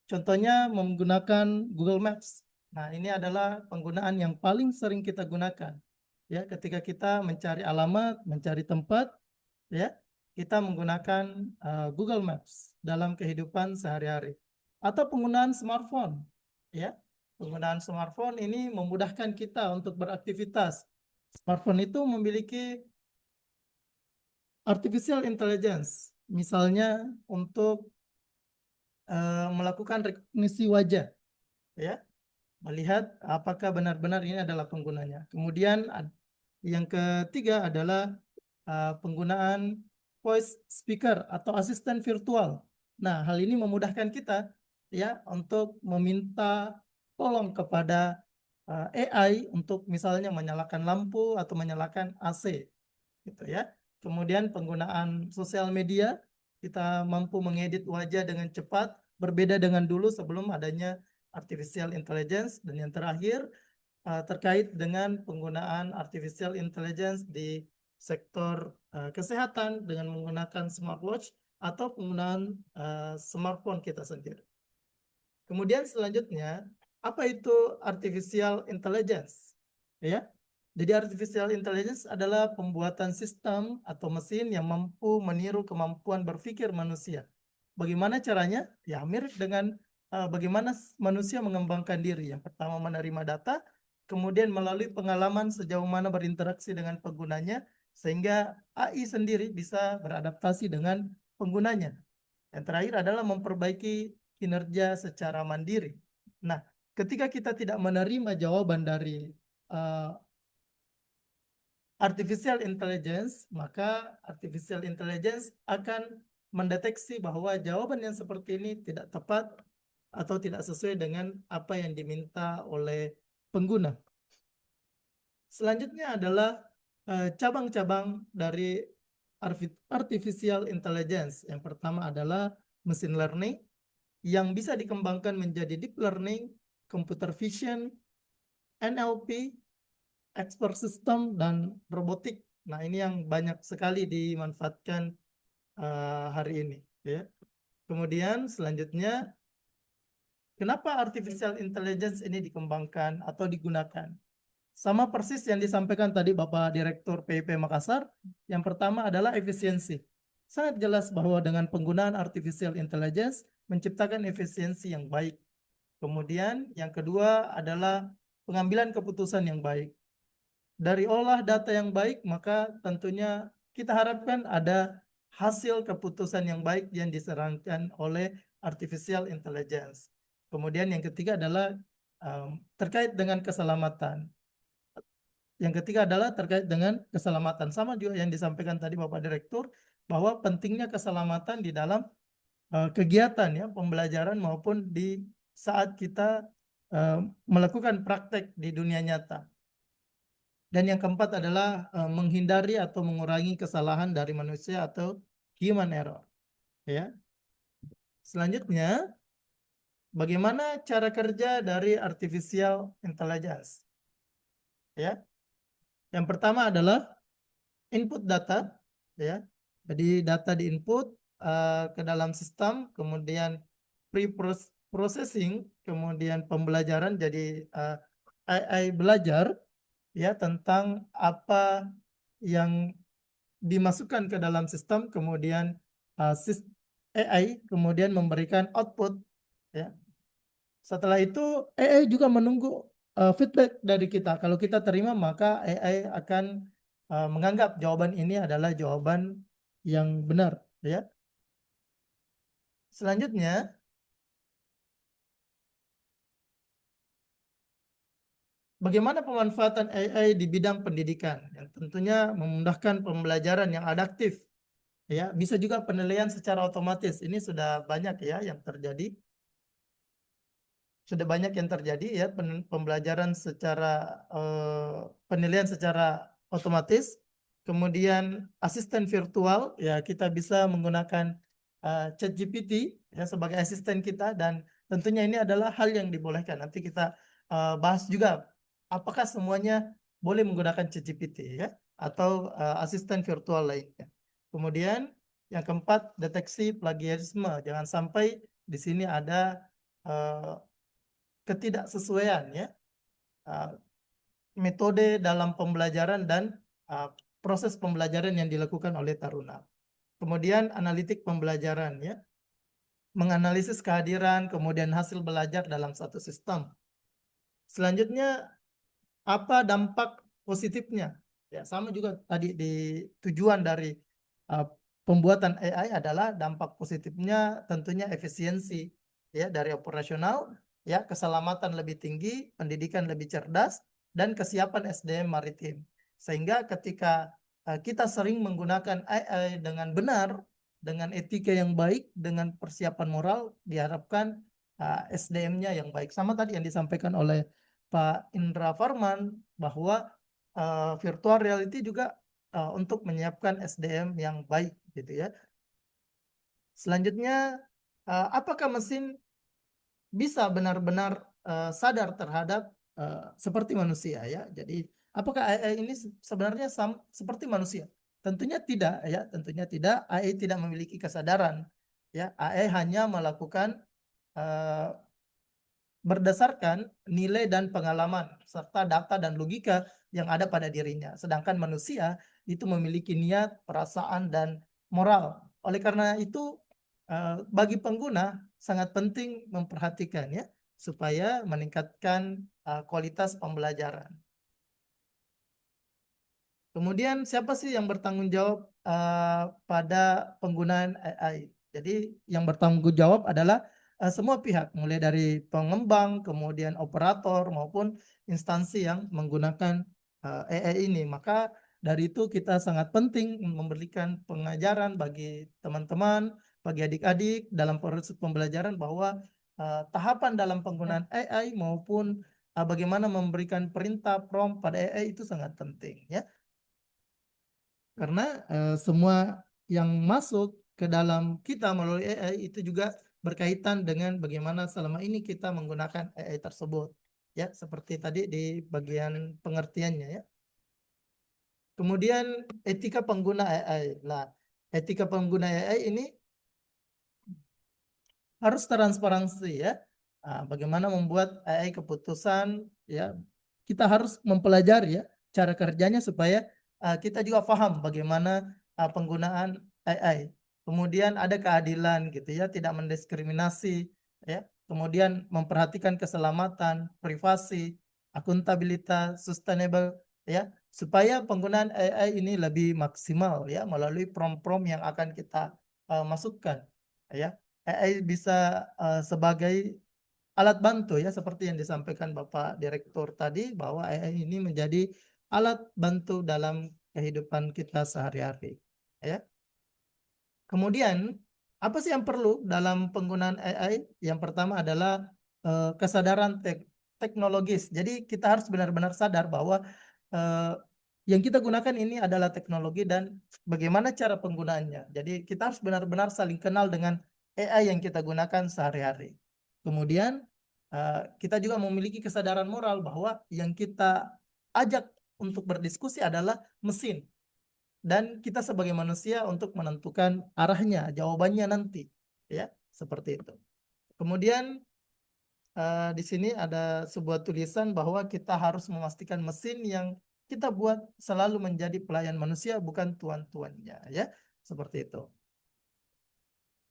Contohnya menggunakan Google Maps. Nah, ini adalah penggunaan yang paling sering kita gunakan. Ya, ketika kita mencari alamat, mencari tempat, ya, kita menggunakan Google Maps dalam kehidupan sehari-hari. Atau penggunaan smartphone, ya. Penggunaan smartphone ini memudahkan kita untuk beraktivitas. Smartphone itu memiliki artificial intelligence, misalnya untuk melakukan rekognisi wajah, ya, melihat apakah benar-benar ini adalah penggunanya. Kemudian yang ketiga adalah penggunaan voice speaker atau asisten virtual. Nah, hal ini memudahkan kita ya untuk meminta tolong kepada AI untuk misalnya menyalakan lampu atau menyalakan AC, gitu ya. Kemudian penggunaan sosial media, kita mampu mengedit wajah dengan cepat, berbeda dengan dulu sebelum adanya artificial intelligence. Dan yang terakhir terkait dengan penggunaan artificial intelligence di sektor kesehatan dengan menggunakan smartwatch atau penggunaan smartphone kita sendiri. Kemudian selanjutnya, apa itu artificial intelligence? Ya, jadi artificial intelligence adalah pembuatan sistem atau mesin yang mampu meniru kemampuan berpikir manusia. Bagaimana caranya? Ya, mirip dengan bagaimana manusia mengembangkan diri. Yang pertama menerima data, kemudian melalui pengalaman sejauh mana berinteraksi dengan penggunanya, sehingga AI sendiri bisa beradaptasi dengan penggunanya. Yang terakhir adalah memperbaiki kinerja secara mandiri. Nah, ketika kita tidak menerima jawaban dari artificial intelligence, maka artificial intelligence akan mendeteksi bahwa jawaban yang seperti ini tidak tepat atau tidak sesuai dengan apa yang diminta oleh pengguna. Selanjutnya adalah cabang-cabang dari artificial intelligence. Yang pertama adalah machine learning yang bisa dikembangkan menjadi deep learning, computer vision, NLP, expert system dan robotik. Nah, ini yang banyak sekali dimanfaatkan hari ini, ya. Kemudian selanjutnya, kenapa artificial intelligence ini dikembangkan atau digunakan? Sama persis yang disampaikan tadi Bapak Direktur PIP Makassar. Yang pertama adalah efisiensi. Sangat jelas bahwa dengan penggunaan artificial intelligence menciptakan efisiensi yang baik. Kemudian yang kedua adalah pengambilan keputusan yang baik. Dari olah data yang baik, maka tentunya kita harapkan ada hasil keputusan yang baik yang disarankan oleh artificial intelligence. Kemudian yang ketiga adalah terkait dengan keselamatan. Yang ketiga adalah terkait dengan keselamatan. Sama juga yang disampaikan tadi Bapak Direktur, bahwa pentingnya keselamatan di dalam kegiatan ya pembelajaran maupun di saat kita melakukan praktek di dunia nyata. Dan yang keempat adalah menghindari atau mengurangi kesalahan dari manusia atau human error. Ya. Selanjutnya, bagaimana cara kerja dari artificial intelligence? Ya. Yang pertama adalah input data, ya. Jadi data diinput ke dalam sistem, kemudian pre-processing, kemudian pembelajaran. Jadi AI belajar ya tentang apa yang dimasukkan ke dalam sistem, kemudian AI kemudian memberikan output ya. Setelah itu AI juga menunggu feedback dari kita. Kalau kita terima, maka AI akan menganggap jawaban ini adalah jawaban yang benar ya. Selanjutnya, bagaimana pemanfaatan AI di bidang pendidikan? Yang tentunya memudahkan pembelajaran yang adaptif. Ya, bisa juga penilaian secara otomatis. Ini sudah banyak ya yang terjadi. Sudah banyak yang terjadi ya pembelajaran secara penilaian secara otomatis. Kemudian asisten virtual ya, kita bisa menggunakan ChatGPT ya sebagai asisten kita, dan tentunya ini adalah hal yang dibolehkan. Nanti kita bahas juga apakah semuanya boleh menggunakan ChatGPT ya atau asisten virtual lainnya. Kemudian yang keempat, deteksi plagiarisme. Jangan sampai di sini ada ketidaksesuaian ya metode dalam pembelajaran dan proses pembelajaran yang dilakukan oleh taruna. Kemudian analitik pembelajaran ya, menganalisis kehadiran kemudian hasil belajar dalam satu sistem. Selanjutnya, apa dampak positifnya? Ya, sama juga tadi di tujuan dari pembuatan AI adalah dampak positifnya tentunya efisiensi ya dari operasional ya, keselamatan lebih tinggi, pendidikan lebih cerdas, dan kesiapan SDM maritim. Sehingga ketika kita sering menggunakan AI dengan benar, dengan etika yang baik, dengan persiapan moral, diharapkan SDM-nya yang baik. Sama tadi yang disampaikan oleh Pak Indra Farman, bahwa virtual reality juga untuk menyiapkan SDM yang baik gitu ya. Selanjutnya, apakah mesin bisa benar-benar sadar terhadap seperti manusia ya? Jadi apakah AI ini sebenarnya seperti manusia? Tentunya tidak ya, tentunya tidak. AI tidak memiliki kesadaran ya. AI hanya melakukan berdasarkan nilai dan pengalaman serta data dan logika yang ada pada dirinya. Sedangkan manusia itu memiliki niat, perasaan, dan moral. Oleh karena itu, bagi pengguna sangat penting memperhatikan ya, supaya meningkatkan kualitas pembelajaran. Kemudian siapa sih yang bertanggung jawab pada penggunaan AI? Jadi yang bertanggung jawab adalah semua pihak, mulai dari pengembang, kemudian operator, maupun instansi yang menggunakan AI ini. Maka dari itu kita sangat penting memberikan pengajaran bagi teman-teman, bagi adik-adik dalam proses pembelajaran, bahwa tahapan dalam penggunaan AI maupun bagaimana memberikan perintah prompt pada AI itu sangat penting ya. Karena semua yang masuk ke dalam kita melalui AI itu juga berkaitan dengan bagaimana selama ini kita menggunakan AI tersebut. ya seperti tadi di bagian pengertiannya ya. Kemudian etika pengguna AI. Nah, etika pengguna AI ini harus transparansi ya. Nah, bagaimana membuat AI keputusan ya. Kita harus mempelajari ya cara kerjanya supaya kita juga paham bagaimana penggunaan AI. Kemudian ada keadilan gitu ya, tidak mendiskriminasi ya. Kemudian memperhatikan keselamatan, privasi, akuntabilitas, sustainable ya, supaya penggunaan AI ini lebih maksimal ya melalui prompt-prompt yang akan kita masukkan ya. AI bisa sebagai alat bantu ya seperti yang disampaikan Bapak Direktur tadi bahwa AI ini menjadi alat bantu dalam kehidupan kita sehari-hari ya. Kemudian apa sih yang perlu dalam penggunaan AI? Yang pertama adalah kesadaran teknologis. Jadi kita harus benar-benar sadar bahwa yang kita gunakan ini adalah teknologi dan bagaimana cara penggunaannya. Jadi kita harus benar-benar saling kenal dengan AI yang kita gunakan sehari-hari. Kemudian kita juga memiliki kesadaran moral bahwa yang kita ajak untuk berdiskusi adalah mesin. Dan kita sebagai manusia untuk menentukan arahnya, jawabannya nanti. Ya, seperti itu. Kemudian di sini ada sebuah tulisan bahwa kita harus memastikan mesin yang kita buat selalu menjadi pelayan manusia, bukan tuan-tuannya. Ya, seperti itu.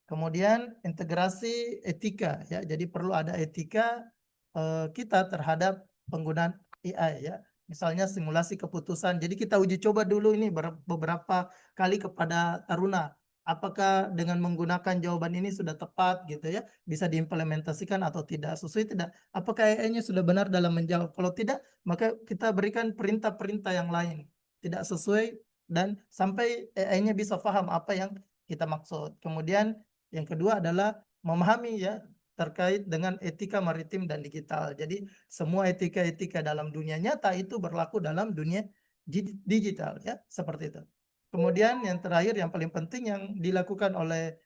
Kemudian integrasi etika ya. Jadi perlu ada etika kita terhadap penggunaan AI ya. Misalnya simulasi keputusan. Jadi kita uji coba dulu ini beberapa kali kepada taruna. Apakah dengan menggunakan jawaban ini sudah tepat gitu ya, bisa diimplementasikan atau tidak, sesuai tidak? Apakah AI-nya sudah benar dalam menjawab? Kalau tidak, maka kita berikan perintah-perintah yang lain. Tidak sesuai dan sampai AI-nya bisa paham apa yang kita maksud. Kemudian yang kedua adalah memahami ya terkait dengan etika maritim dan digital. Jadi semua etika-etika dalam dunia nyata itu berlaku dalam dunia digital ya, seperti itu. Kemudian yang terakhir yang paling penting yang dilakukan oleh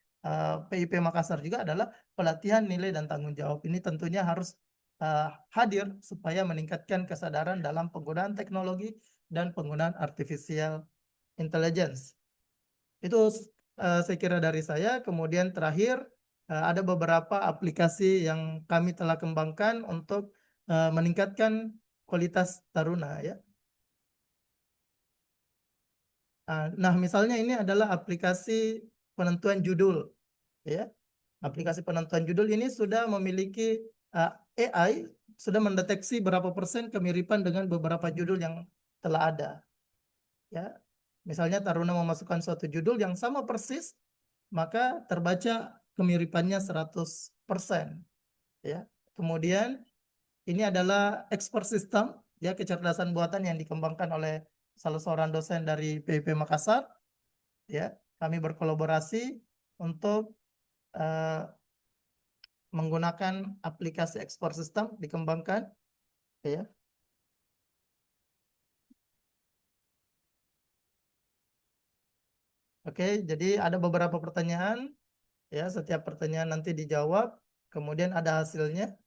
PIP Makassar juga adalah pelatihan nilai dan tanggung jawab. Ini tentunya harus hadir supaya meningkatkan kesadaran dalam penggunaan teknologi dan penggunaan artificial intelligence. Itu saya kira dari saya. Kemudian terakhir ada beberapa aplikasi yang kami telah kembangkan untuk meningkatkan kualitas taruna ya. Nah, misalnya ini adalah aplikasi penentuan judul ya. Aplikasi penentuan judul ini sudah memiliki AI sudah mendeteksi berapa persen kemiripan dengan beberapa judul yang telah ada. Ya. Misalnya taruna memasukkan suatu judul yang sama persis, maka terbaca kemiripannya 100%. Ya. Kemudian ini adalah expert system, ya, kecerdasan buatan yang dikembangkan oleh salah seorang dosen dari PIP Makassar. Ya, kami berkolaborasi untuk menggunakan aplikasi expert system dikembangkan. Ya. Oke, jadi ada beberapa pertanyaan. Ya, setiap pertanyaan nanti dijawab, kemudian ada hasilnya.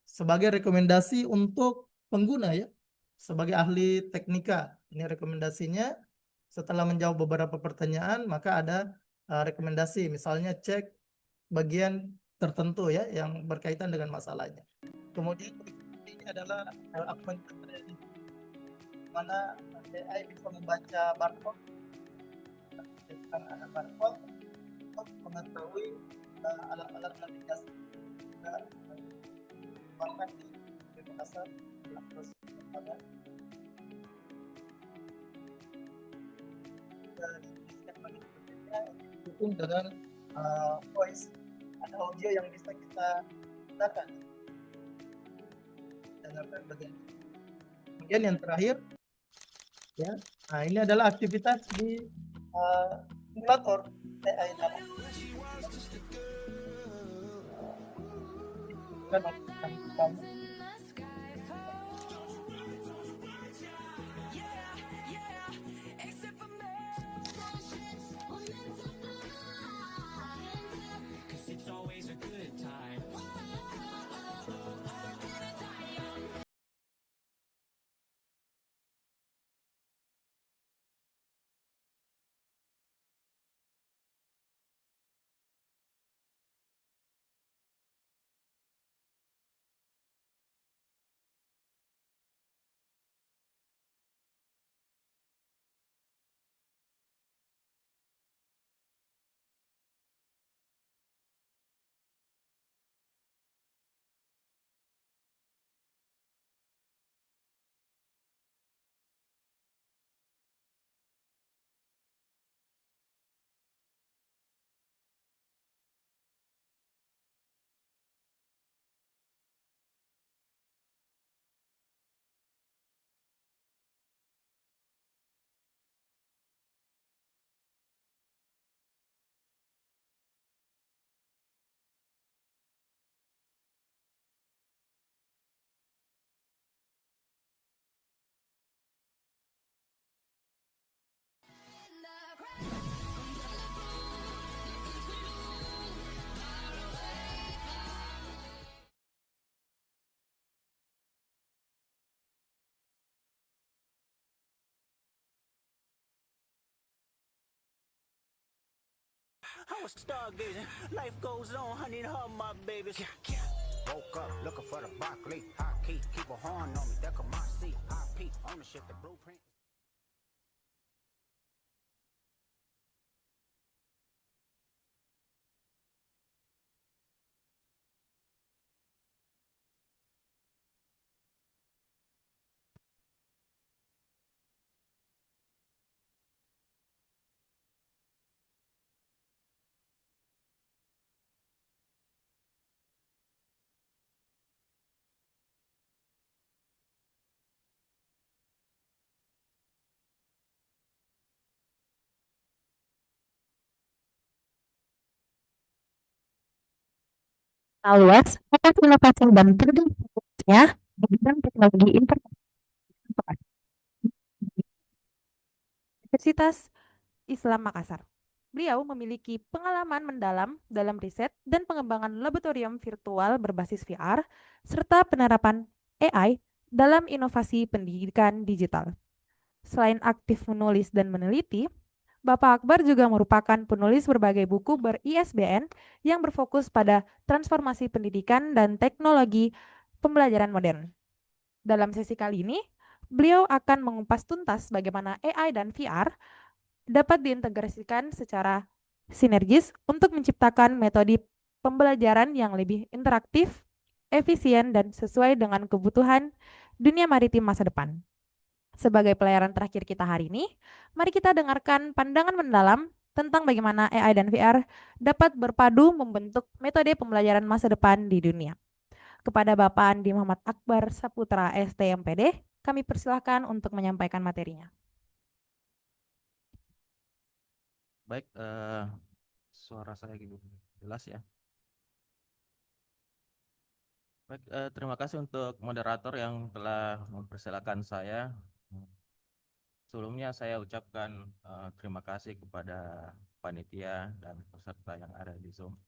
Sebagai rekomendasi untuk pengguna ya, sebagai ahli teknika, ini rekomendasinya setelah menjawab beberapa pertanyaan, maka ada rekomendasi, misalnya cek bagian tertentu ya yang berkaitan dengan masalahnya. Kemudian ini adalah augmented reality, mana AI bisa membaca barcode, ada barcode untuk mengetahui alat-alat navigasi bahkan di Makassar terus dukung dengan voice, ada audio yang bisa kita gunakan dengarkan bagian. Kemudian yang terakhir ya, nah ini adalah aktivitas di simulator AI dalam I was stargazing. Life goes on, I need her, my babies. Woke up looking for the broccoli. High key, keep a horn on me. That come my seat. IP ownership, the blueprint. Luas, atas inovasi dan produknya di bidang teknologi informasi Universitas Islam Makassar. Beliau memiliki pengalaman mendalam dalam riset dan pengembangan laboratorium virtual berbasis VR serta penerapan AI dalam inovasi pendidikan digital. Selain aktif menulis dan meneliti, Bapak Akbar juga merupakan penulis berbagai buku ber-ISBN yang berfokus pada transformasi pendidikan dan teknologi pembelajaran modern. Dalam sesi kali ini, beliau akan mengupas tuntas bagaimana AI dan VR dapat diintegrasikan secara sinergis untuk menciptakan metode pembelajaran yang lebih interaktif, efisien, dan sesuai dengan kebutuhan dunia maritim masa depan. Sebagai pelayaran terakhir kita hari ini, mari kita dengarkan pandangan mendalam tentang bagaimana AI dan VR dapat berpadu membentuk metode pembelajaran masa depan di dunia. Kepada Bapak Andi Muhammad Akbar Saputra STMPD, kami persilahkan untuk menyampaikan materinya. Baik, suara saya gitu jelas ya. Baik, terima kasih untuk moderator yang telah mempersilakan saya. Sebelumnya saya ucapkan terima kasih kepada panitia dan peserta yang ada di Zoom.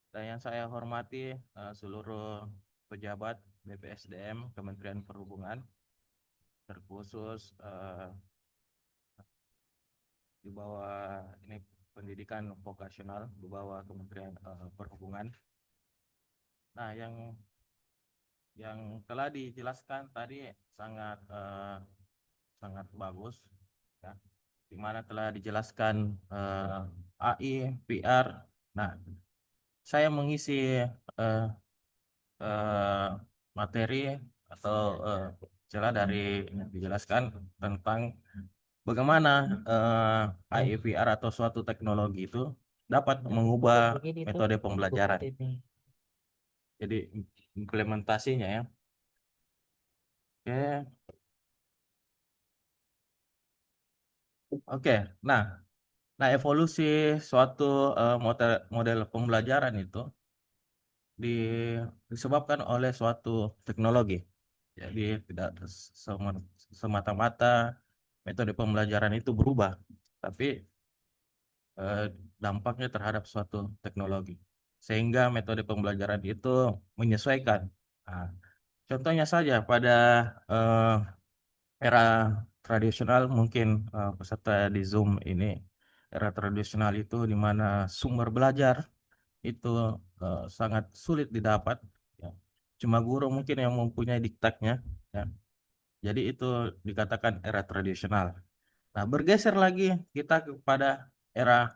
Dan yang saya hormati seluruh pejabat BPSDM Kementerian Perhubungan, terkhusus di bawah ini pendidikan vokasional di bawah Kementerian Perhubungan. Nah, yang telah dijelaskan tadi sangat bagus, ya, di mana telah dijelaskan AI, VR. Nah, saya mengisi materi atau celah dari yang dijelaskan tentang bagaimana AI VR atau suatu teknologi itu dapat mengubah metode pembelajaran. Jadi implementasinya ya. Oke. Nah, evolusi suatu model pembelajaran itu disebabkan oleh suatu teknologi. Jadi tidak semata-mata metode pembelajaran itu berubah, tapi dampaknya terhadap suatu teknologi. Sehingga metode pembelajaran itu menyesuaikan. Nah, contohnya saja pada era tradisional, mungkin peserta di Zoom ini, era tradisional itu di mana sumber belajar itu sangat sulit didapat, ya. Cuma guru mungkin yang mempunyai diktatnya, ya. Jadi itu dikatakan era tradisional. Nah, bergeser lagi kita kepada era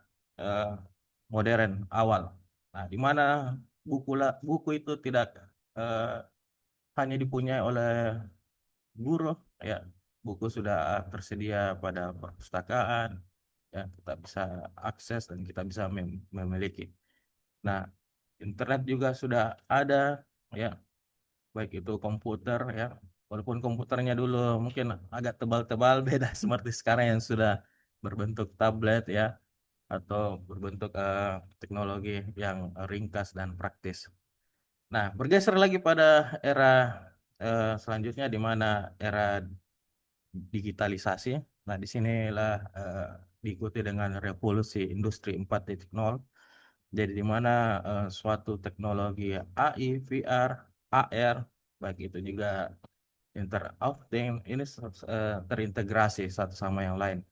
modern awal. Nah, di mana buku itu tidak hanya dipunyai oleh guru, ya. Buku sudah tersedia pada perpustakaan, ya, kita bisa akses dan kita bisa memiliki. Nah, internet juga sudah ada, ya, baik itu komputer, ya, walaupun komputernya dulu mungkin agak tebal-tebal, beda seperti sekarang yang sudah berbentuk tablet, ya, atau berbentuk teknologi yang ringkas dan praktis. Nah, bergeser lagi pada era selanjutnya di mana era digitalisasi. Nah, disinilah diikuti dengan revolusi industri 4.0. Jadi di mana suatu teknologi AI, VR, AR, baik itu juga Internet of Things, ini terintegrasi satu sama yang lain.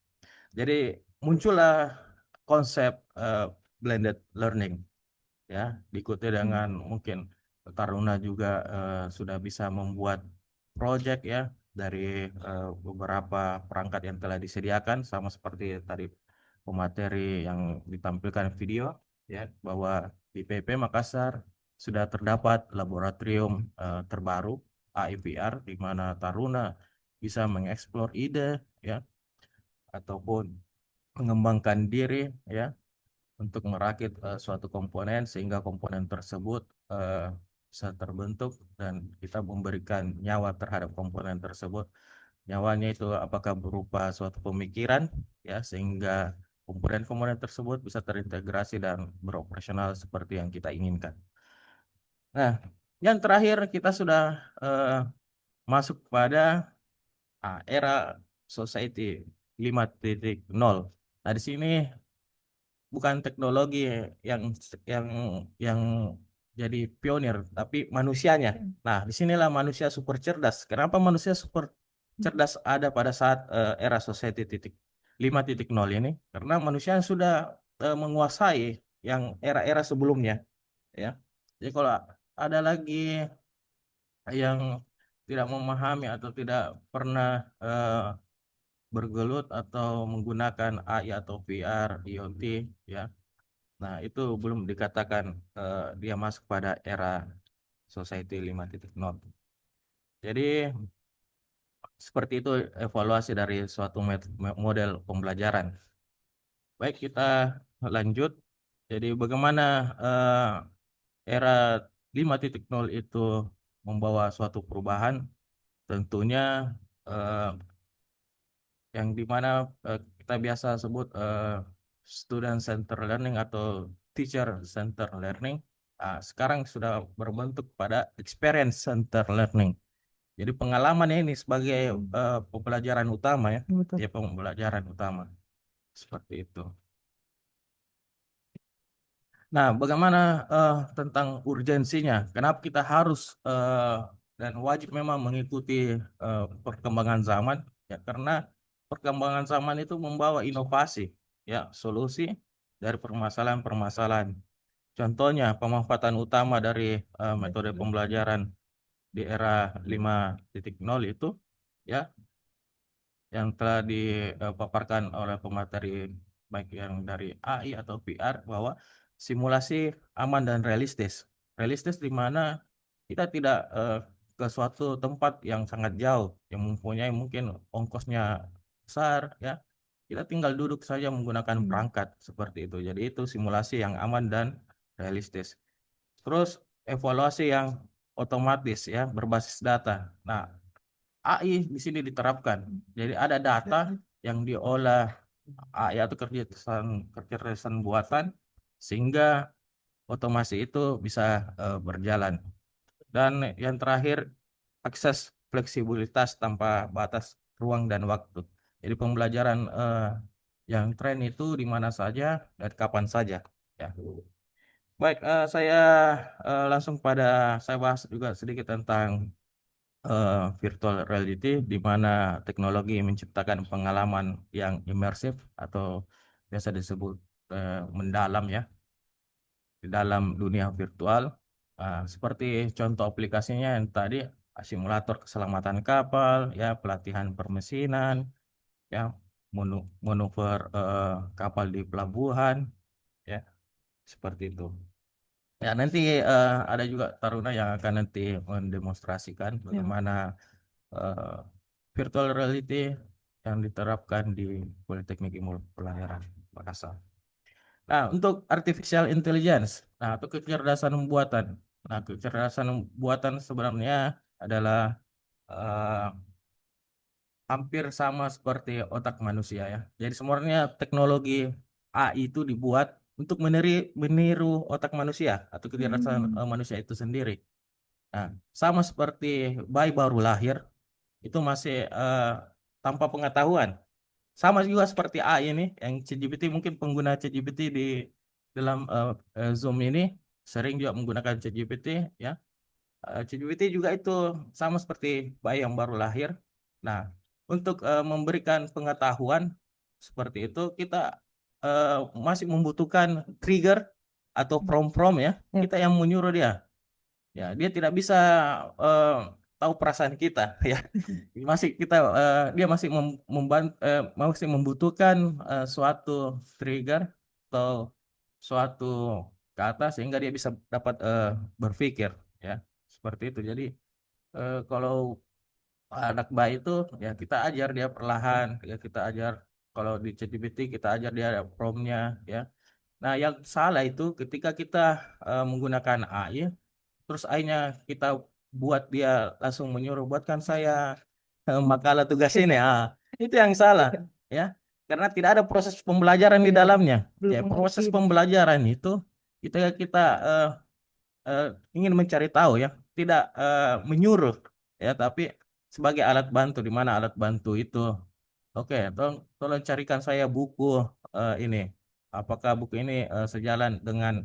Jadi muncullah konsep blended learning, ya, diikuti dengan mungkin Taruna juga sudah bisa membuat project ya dari beberapa perangkat yang telah disediakan, sama seperti tadi pemateri yang ditampilkan video ya, bahwa di PP Makassar sudah terdapat laboratorium terbaru AIVR di mana Taruna bisa mengeksplor ide ya, ataupun mengembangkan diri ya untuk merakit suatu komponen sehingga komponen tersebut bisa terbentuk dan kita memberikan nyawa terhadap komponen tersebut. Nyawanya itu apakah berupa suatu pemikiran ya, sehingga komponen-komponen tersebut bisa terintegrasi dan beroperasional seperti yang kita inginkan. Nah, yang terakhir kita sudah masuk pada era society 5.0. Nah, di sini bukan teknologi yang yang yang jadi pionir, tapi manusianya. Nah, disinilah manusia super cerdas. Kenapa manusia super cerdas ada pada saat era society 5.0 ini? Karena manusia sudah menguasai yang era-era sebelumnya, ya. Jadi kalau ada lagi yang tidak memahami atau tidak pernah bergelut atau menggunakan AI atau VR, IoT, ya. Nah, itu belum dikatakan dia masuk pada era Society 5.0. Jadi, seperti itu evaluasi dari suatu model pembelajaran. Baik, kita lanjut. Jadi, bagaimana era 5.0 itu membawa suatu perubahan? Tentunya yang dimana kita biasa sebut student center learning atau teacher center learning, sekarang sudah berbentuk pada experience center learning. Jadi pengalaman ini sebagai pembelajaran utama ya, ya pembelajaran utama seperti itu. Nah, bagaimana tentang urgensinya? Kenapa kita harus dan wajib memang mengikuti perkembangan zaman? Ya, karena perkembangan zaman itu membawa inovasi, ya, solusi dari permasalahan-permasalahan. Contohnya, pemanfaatan utama dari metode pembelajaran di era 5.0 itu, ya, yang telah dipaparkan oleh pemateri baik yang dari AI atau VR, bahwa simulasi aman dan realistis. Realistis di mana kita tidak ke suatu tempat yang sangat jauh, yang mempunyai mungkin ongkosnya besar, ya. Kita tinggal duduk saja menggunakan perangkat seperti itu. Jadi itu simulasi yang aman dan realistis. Terus evaluasi yang otomatis ya, berbasis data. Nah, AI di sini diterapkan. Jadi ada data yang diolah AI atau kecerdasan buatan sehingga otomasi itu bisa berjalan. Dan yang terakhir, akses fleksibilitas tanpa batas ruang dan waktu. Jadi pembelajaran yang tren itu di mana saja dan kapan saja. Ya. Baik, saya langsung saya bahas juga sedikit tentang virtual reality, di mana teknologi menciptakan pengalaman yang imersif atau biasa disebut mendalam ya, di dalam dunia virtual. Seperti contoh aplikasinya yang tadi, simulator keselamatan kapal, ya, pelatihan permesinan, ya, manuver kapal di pelabuhan, ya, seperti itu. Ya, nanti ada juga Taruna yang akan nanti mendemonstrasikan bagaimana virtual reality yang diterapkan di Politeknik Ilmu Pelayaran Makassar. Nah, untuk artificial intelligence, nah, atau kecerdasan buatan. Nah, kecerdasan buatan sebenarnya adalah eh, hampir sama seperti otak manusia ya. Jadi sebenarnya teknologi AI itu dibuat untuk meniru otak manusia atau kecerdasan manusia itu sendiri. Nah, sama seperti bayi baru lahir itu masih tanpa pengetahuan. Sama juga seperti AI ini, yang ChatGPT, mungkin pengguna ChatGPT di dalam Zoom ini sering juga menggunakan ChatGPT, ya. ChatGPT juga itu sama seperti bayi yang baru lahir. Nah, untuk memberikan pengetahuan seperti itu, kita masih membutuhkan trigger atau prom-prom ya, kita yang menyuruh dia. Ya, dia tidak bisa eh, tahu perasaan kita ya. Masih kita dia masih masih membutuhkan suatu trigger atau suatu kata sehingga dia bisa dapat berpikir ya. Seperti itu. Jadi kalau anak bayi itu ya kita ajar dia perlahan, ya kita ajar kalau di ChatGPT kita ajar dia promnya ya. Nah, yang salah itu ketika kita menggunakan AI, terus AI-nya kita buat dia langsung menyuruh buatkan saya makalah tugas ini. Itu yang salah ya. Karena tidak ada proses pembelajaran di dalamnya. Ya, proses pembelajaran itu kita eh, eh, ingin mencari tahu ya, tidak menyuruh ya, tapi sebagai alat bantu di mana alat bantu itu oke, tolong carikan saya buku ini. Apakah buku ini sejalan dengan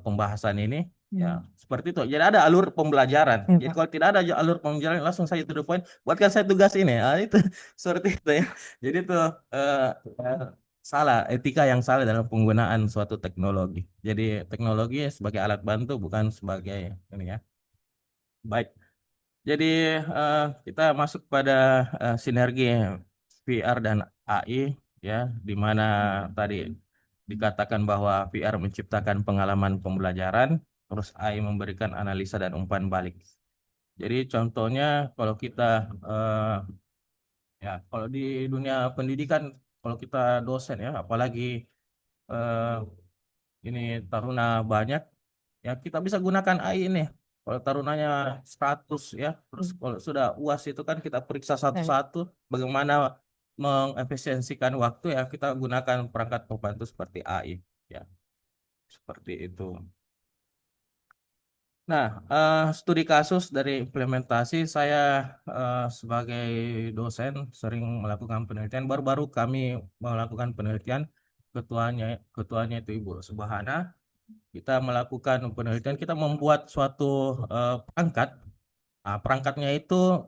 pembahasan ini? Ya, seperti itu. Jadi ada alur pembelajaran. Jadi kalau tidak ada alur pembelajaran, langsung saya to the point. Buatkan saya tugas ini. Itu seperti itu ya. Jadi itu eh, salah, etika yang salah dalam penggunaan suatu teknologi. Jadi teknologi sebagai alat bantu bukan sebagai ini ya. Baik. Jadi kita masuk pada sinergi VR dan AI ya, di mana tadi dikatakan bahwa VR menciptakan pengalaman pembelajaran, terus AI memberikan analisa dan umpan balik. Jadi contohnya kalau kita ya kalau di dunia pendidikan, kalau kita dosen ya, apalagi eh, ini taruna banyak ya kita bisa gunakan AI ini. Kalau tarunanya 100 ya, terus kalau sudah UAS itu kan kita periksa satu-satu bagaimana mengefisiensikan waktu ya kita gunakan perangkat pembantu seperti AI ya, seperti itu. Nah, studi kasus dari implementasi saya sebagai dosen sering melakukan penelitian. Baru-baru kami melakukan penelitian, ketuanya ketuanya itu Ibu Subhana. Kita melakukan penelitian, kita membuat suatu perangkat. Nah, perangkatnya itu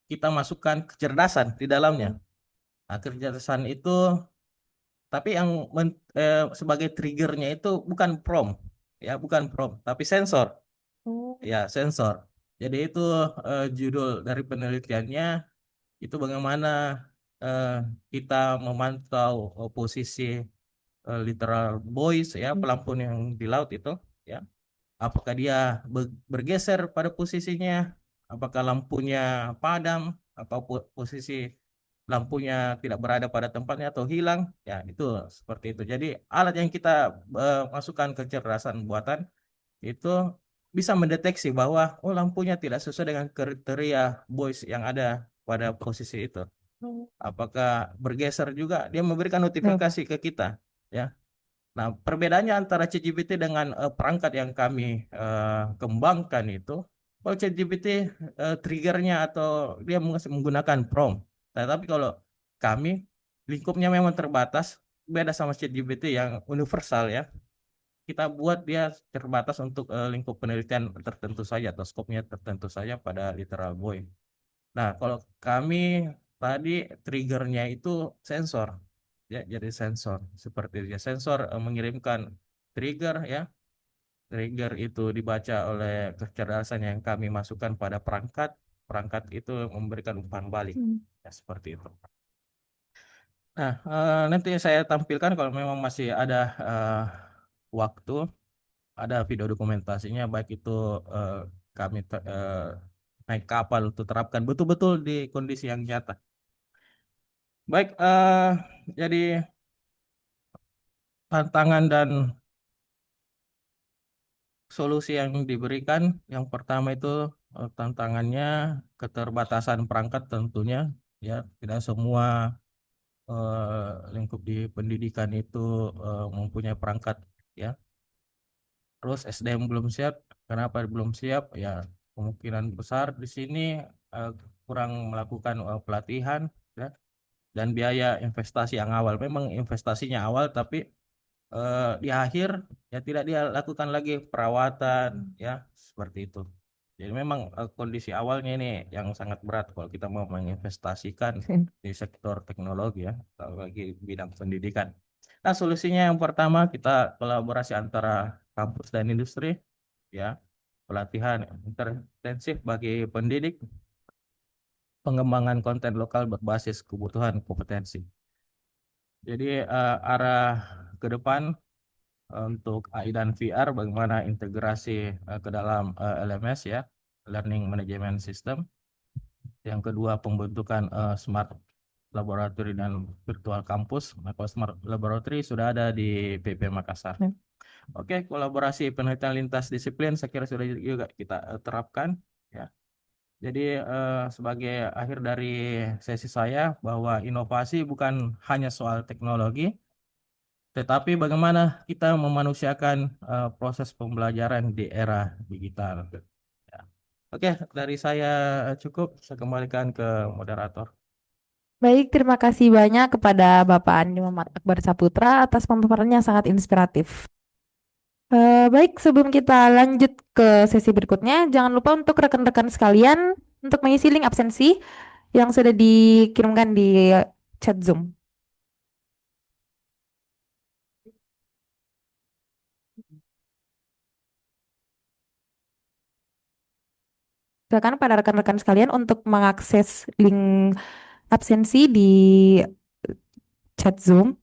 kita masukkan kecerdasan di dalamnya. Nah, kecerdasan itu, tapi yang sebagai triggernya itu bukan prompt, ya bukan prompt, tapi sensor, ya sensor. Jadi itu judul dari penelitiannya itu bagaimana eh, kita memantau posisi literal buoys ya pelampung yang di laut itu. Ya, apakah dia bergeser pada posisinya, apakah lampunya padam, atau posisi lampunya tidak berada pada tempatnya atau hilang, ya itu seperti itu. Jadi alat yang kita masukkan ke kecerdasan buatan itu bisa mendeteksi bahwa oh lampunya tidak sesuai dengan kriteria voice yang ada pada posisi itu. Apakah bergeser juga, dia memberikan notifikasi ke kita, ya. Nah, perbedaannya antara ChatGPT dengan perangkat yang kami kembangkan itu, kalau ChatGPT triggernya atau dia menggunakan prompt. Nah, tapi kalau kami lingkupnya memang terbatas, beda sama ChatGPT yang universal ya. Kita buat dia terbatas untuk lingkup penelitian tertentu saja atau skopnya tertentu saja pada literal boy. Nah, kalau kami tadi triggernya itu sensor, ya, jadi sensor seperti itu. Ya, sensor mengirimkan trigger ya, trigger itu dibaca oleh kecerdasan yang kami masukkan pada perangkat, perangkat itu memberikan umpan balik, ya seperti itu. Nah, nanti saya tampilkan kalau memang masih ada waktu, ada video dokumentasinya, baik itu eh, kami naik kapal untuk terapkan betul-betul di kondisi yang nyata. Baik, jadi tantangan dan solusi yang diberikan, yang pertama itu tantangannya keterbatasan perangkat tentunya, ya tidak semua lingkup di pendidikan itu mempunyai perangkat, ya. Terus SDM belum siap, kenapa belum siap? Ya kemungkinan besar di sini eh, kurang melakukan pelatihan, ya, dan biaya investasi yang awal. Memang investasinya awal, tapi di akhir ya tidak dia lakukan lagi perawatan ya seperti itu. Jadi memang kondisi awalnya ini yang sangat berat kalau kita mau menginvestasikan di sektor teknologi ya, apalagi bidang pendidikan. Nah, solusinya yang pertama kita kolaborasi antara kampus dan industri, ya, pelatihan intensif bagi pendidik, pengembangan konten lokal berbasis kebutuhan kompetensi. Jadi arah ke depan untuk AI dan VR bagaimana integrasi ke dalam LMS ya, Learning Management System. Yang kedua pembentukan smart laboratory dan virtual campus. Nah, kalau smart laboratory sudah ada di PP Makassar. Oke, kolaborasi penelitian lintas disiplin saya kira sudah juga kita terapkan ya. Jadi sebagai akhir dari sesi saya bahwa inovasi bukan hanya soal teknologi, tetapi bagaimana kita memanusiakan proses pembelajaran di era digital. Ya. Oke, dari saya cukup. Saya kembalikan ke moderator. Baik, terima kasih banyak kepada Bapak Andi Muhammad Akbar Saputra atas pemaparannya yang sangat inspiratif. Baik, sebelum kita lanjut ke sesi berikutnya, jangan lupa untuk rekan-rekan sekalian untuk mengisi link absensi yang sudah dikirimkan di chat Zoom. Silakan pada rekan-rekan sekalian untuk mengakses link absensi di chat Zoom.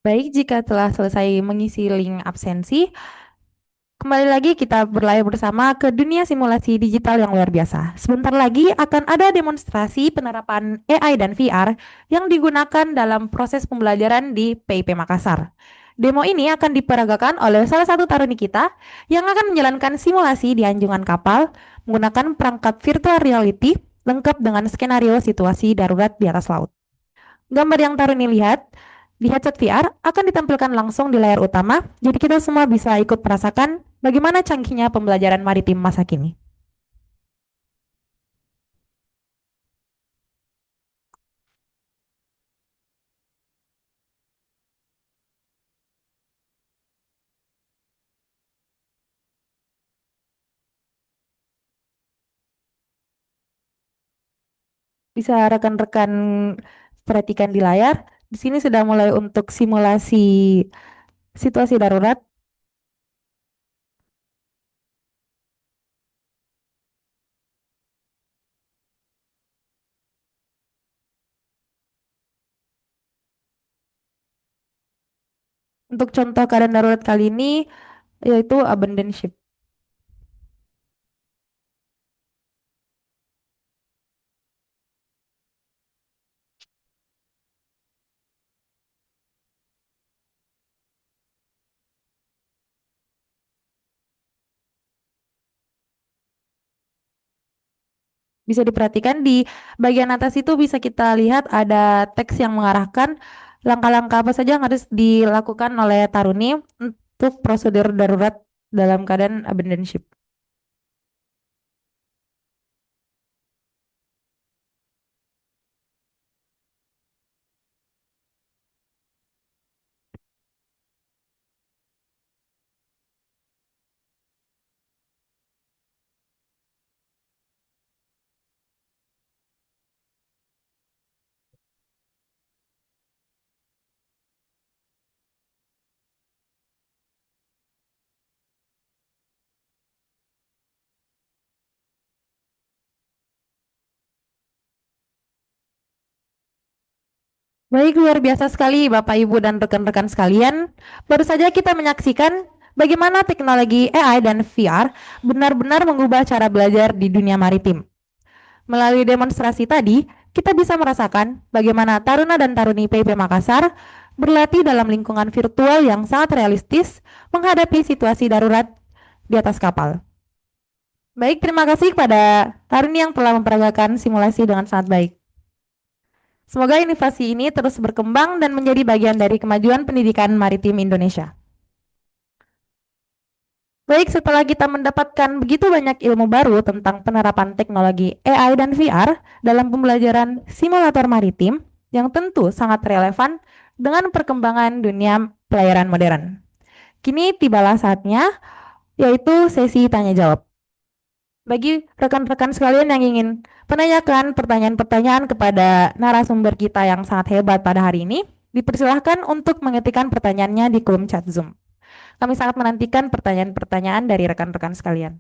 Baik, jika telah selesai mengisi link absensi, kembali lagi kita berlayar bersama ke dunia simulasi digital yang luar biasa. Sebentar lagi akan ada demonstrasi penerapan AI dan VR yang digunakan dalam proses pembelajaran di PIP Makassar. Demo ini akan diperagakan oleh salah satu taruni kita yang akan menjalankan simulasi di anjungan kapal menggunakan perangkat virtual reality lengkap dengan skenario situasi darurat di atas laut. Gambar yang taruni lihat di headset VR akan ditampilkan langsung di layar utama, jadi kita semua bisa ikut merasakan bagaimana canggihnya pembelajaran maritim masa kini. Bisa rekan-rekan perhatikan di layar, di sini sudah mulai untuk simulasi situasi darurat. Untuk contoh keadaan darurat kali ini yaitu abandon ship. Bisa diperhatikan di bagian atas itu bisa kita lihat ada teks yang mengarahkan langkah-langkah apa saja yang harus dilakukan oleh taruni untuk prosedur darurat dalam keadaan abandon ship. Baik, luar biasa sekali Bapak, Ibu, dan rekan-rekan sekalian. Baru saja kita menyaksikan bagaimana teknologi AI dan VR benar-benar mengubah cara belajar di dunia maritim. Melalui demonstrasi tadi, kita bisa merasakan bagaimana taruna dan taruni PIP Makassar berlatih dalam lingkungan virtual yang sangat realistis menghadapi situasi darurat di atas kapal. Baik, terima kasih kepada Tarini yang telah memperagakan simulasi dengan sangat baik. Semoga inovasi ini terus berkembang dan menjadi bagian dari kemajuan pendidikan maritim Indonesia. Baik, setelah kita mendapatkan begitu banyak ilmu baru tentang penerapan teknologi AI dan VR dalam pembelajaran simulator maritim yang tentu sangat relevan dengan perkembangan dunia pelayaran modern. Kini tibalah saatnya, yaitu sesi tanya jawab. Bagi rekan-rekan sekalian yang ingin menanyakan pertanyaan-pertanyaan kepada narasumber kita yang sangat hebat pada hari ini, dipersilahkan untuk mengetikkan pertanyaannya di kolom chat Zoom. Kami sangat menantikan pertanyaan-pertanyaan dari rekan-rekan sekalian.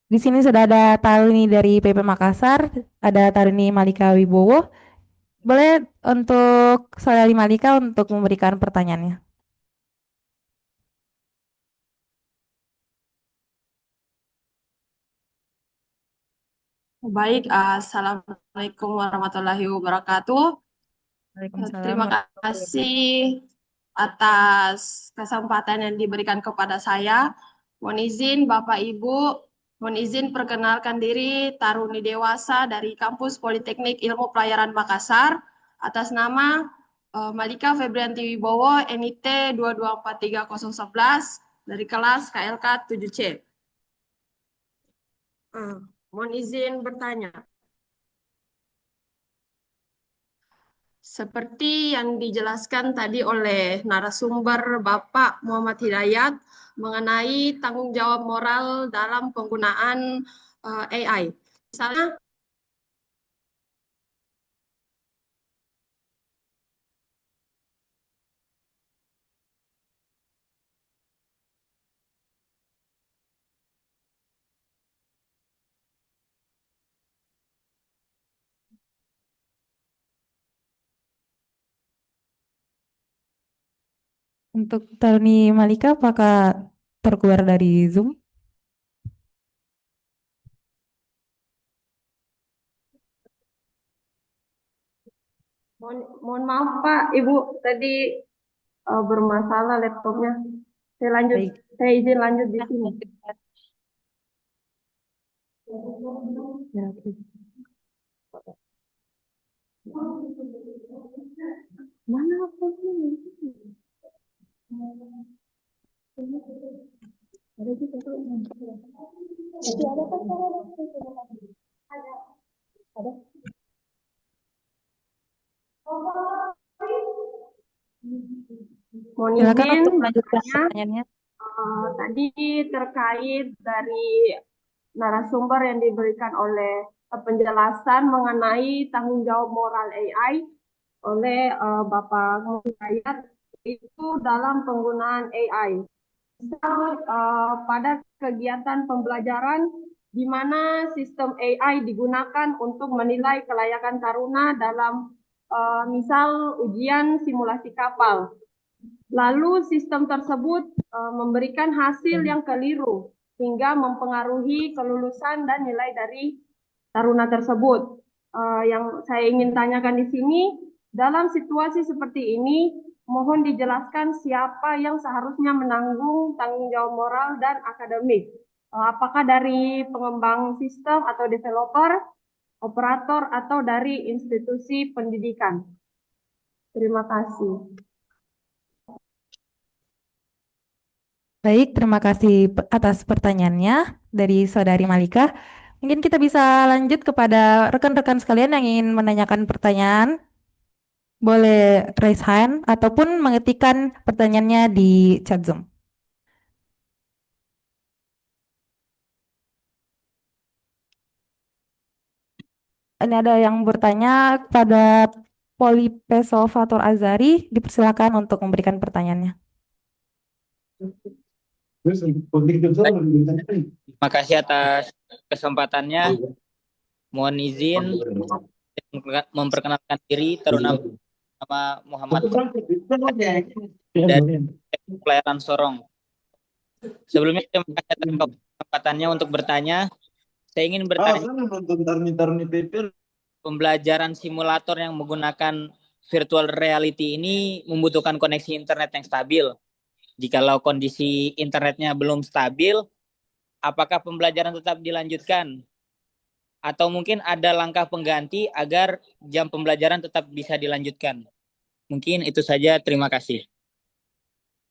Di sini sudah ada Tarini dari PP Makassar, ada Tarini Malika Wibowo. Boleh untuk Saudari Malika untuk memberikan pertanyaannya. Baik, Assalamualaikum warahmatullahi wabarakatuh. Waalaikumsalam Terima kasih atas kesempatan yang diberikan kepada saya. Mohon izin Bapak Ibu, mohon izin perkenalkan diri Taruni Dewasa dari Kampus Politeknik Ilmu Pelayaran Makassar atas nama Malika Febrianti Wibowo NIT 2243011 dari kelas KLK 7C. Mohon izin bertanya. Seperti yang dijelaskan tadi oleh narasumber Bapak Muhammad Hidayat mengenai tanggung jawab moral dalam penggunaan AI. Misalnya, Untuk Tarini Malika, apakah terkeluar dari Zoom? mohon maaf Pak, Ibu tadi bermasalah laptopnya. Baik. Saya izin lanjut di sini. Mana laptopnya? Ada juga tuh. Tapi ada kan ada. Mohon Silakan izin untuk melanjutkan bertanya. pertanyaannya. Tadi terkait dari narasumber yang diberikan oleh penjelasan mengenai tanggung jawab moral AI oleh Bapak Hidayat itu dalam penggunaan AI. Misal pada kegiatan pembelajaran di mana sistem AI digunakan untuk menilai kelayakan taruna dalam misal ujian simulasi kapal. Lalu sistem tersebut memberikan hasil yang keliru hingga mempengaruhi kelulusan dan nilai dari taruna tersebut. Yang saya ingin tanyakan di sini, dalam situasi seperti ini, mohon dijelaskan siapa yang seharusnya menanggung tanggung jawab moral dan akademik. Apakah dari pengembang sistem atau developer, operator, atau dari institusi pendidikan? Terima kasih. Baik, terima kasih atas pertanyaannya dari Saudari Malika. Mungkin kita bisa lanjut kepada rekan-rekan sekalian yang ingin menanyakan pertanyaan. Boleh raise hand ataupun mengetikkan pertanyaannya di chat Zoom. Ini ada yang bertanya kepada Polipeso Fatur Azari, dipersilakan untuk memberikan pertanyaannya. Terima kasih atas kesempatannya. Mohon izin memperkenalkan diri, Taruna nama Muhammad dari Pelayaran Sorong. Sebelumnya terima kasih atas kesempatannya untuk bertanya. Saya ingin bertanya pembelajaran simulator yang menggunakan virtual reality ini membutuhkan koneksi internet yang stabil. Jikalau kondisi internetnya belum stabil, apakah pembelajaran tetap dilanjutkan? Atau mungkin ada langkah pengganti agar jam pembelajaran tetap bisa dilanjutkan? Mungkin itu saja, terima kasih.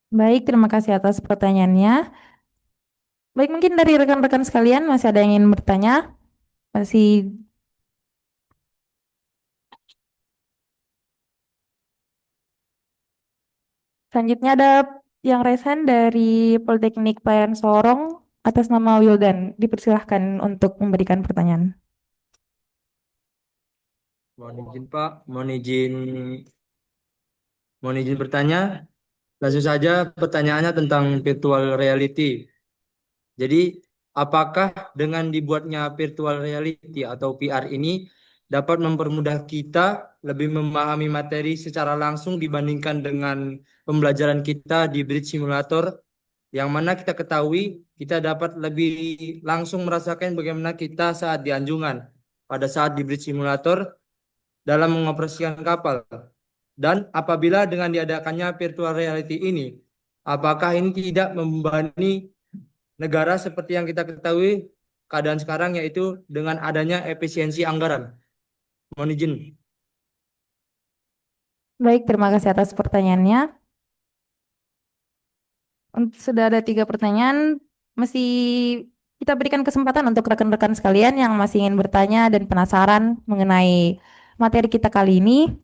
Baik, terima kasih atas pertanyaannya. Baik, mungkin dari rekan-rekan sekalian masih ada yang ingin bertanya? Masih selanjutnya ada yang resen dari Politeknik Pelayaran Sorong atas nama Wildan. Dipersilahkan untuk memberikan pertanyaan. Mohon izin Pak, mohon izin bertanya. Langsung saja pertanyaannya tentang virtual reality. Jadi, apakah dengan dibuatnya virtual reality atau VR ini dapat mempermudah kita lebih memahami materi secara langsung dibandingkan dengan pembelajaran kita di Bridge Simulator, yang mana kita ketahui kita dapat lebih langsung merasakan bagaimana kita saat di Anjungan pada saat di Bridge Simulator dalam mengoperasikan kapal. Dan apabila dengan diadakannya virtual reality ini, apakah ini tidak membebani negara seperti yang kita ketahui keadaan sekarang, yaitu dengan adanya efisiensi anggaran? Mohon izin. Baik, terima kasih atas pertanyaannya. Sudah ada 3 pertanyaan, masih kita berikan kesempatan untuk rekan-rekan sekalian yang masih ingin bertanya dan penasaran mengenai materi kita kali ini,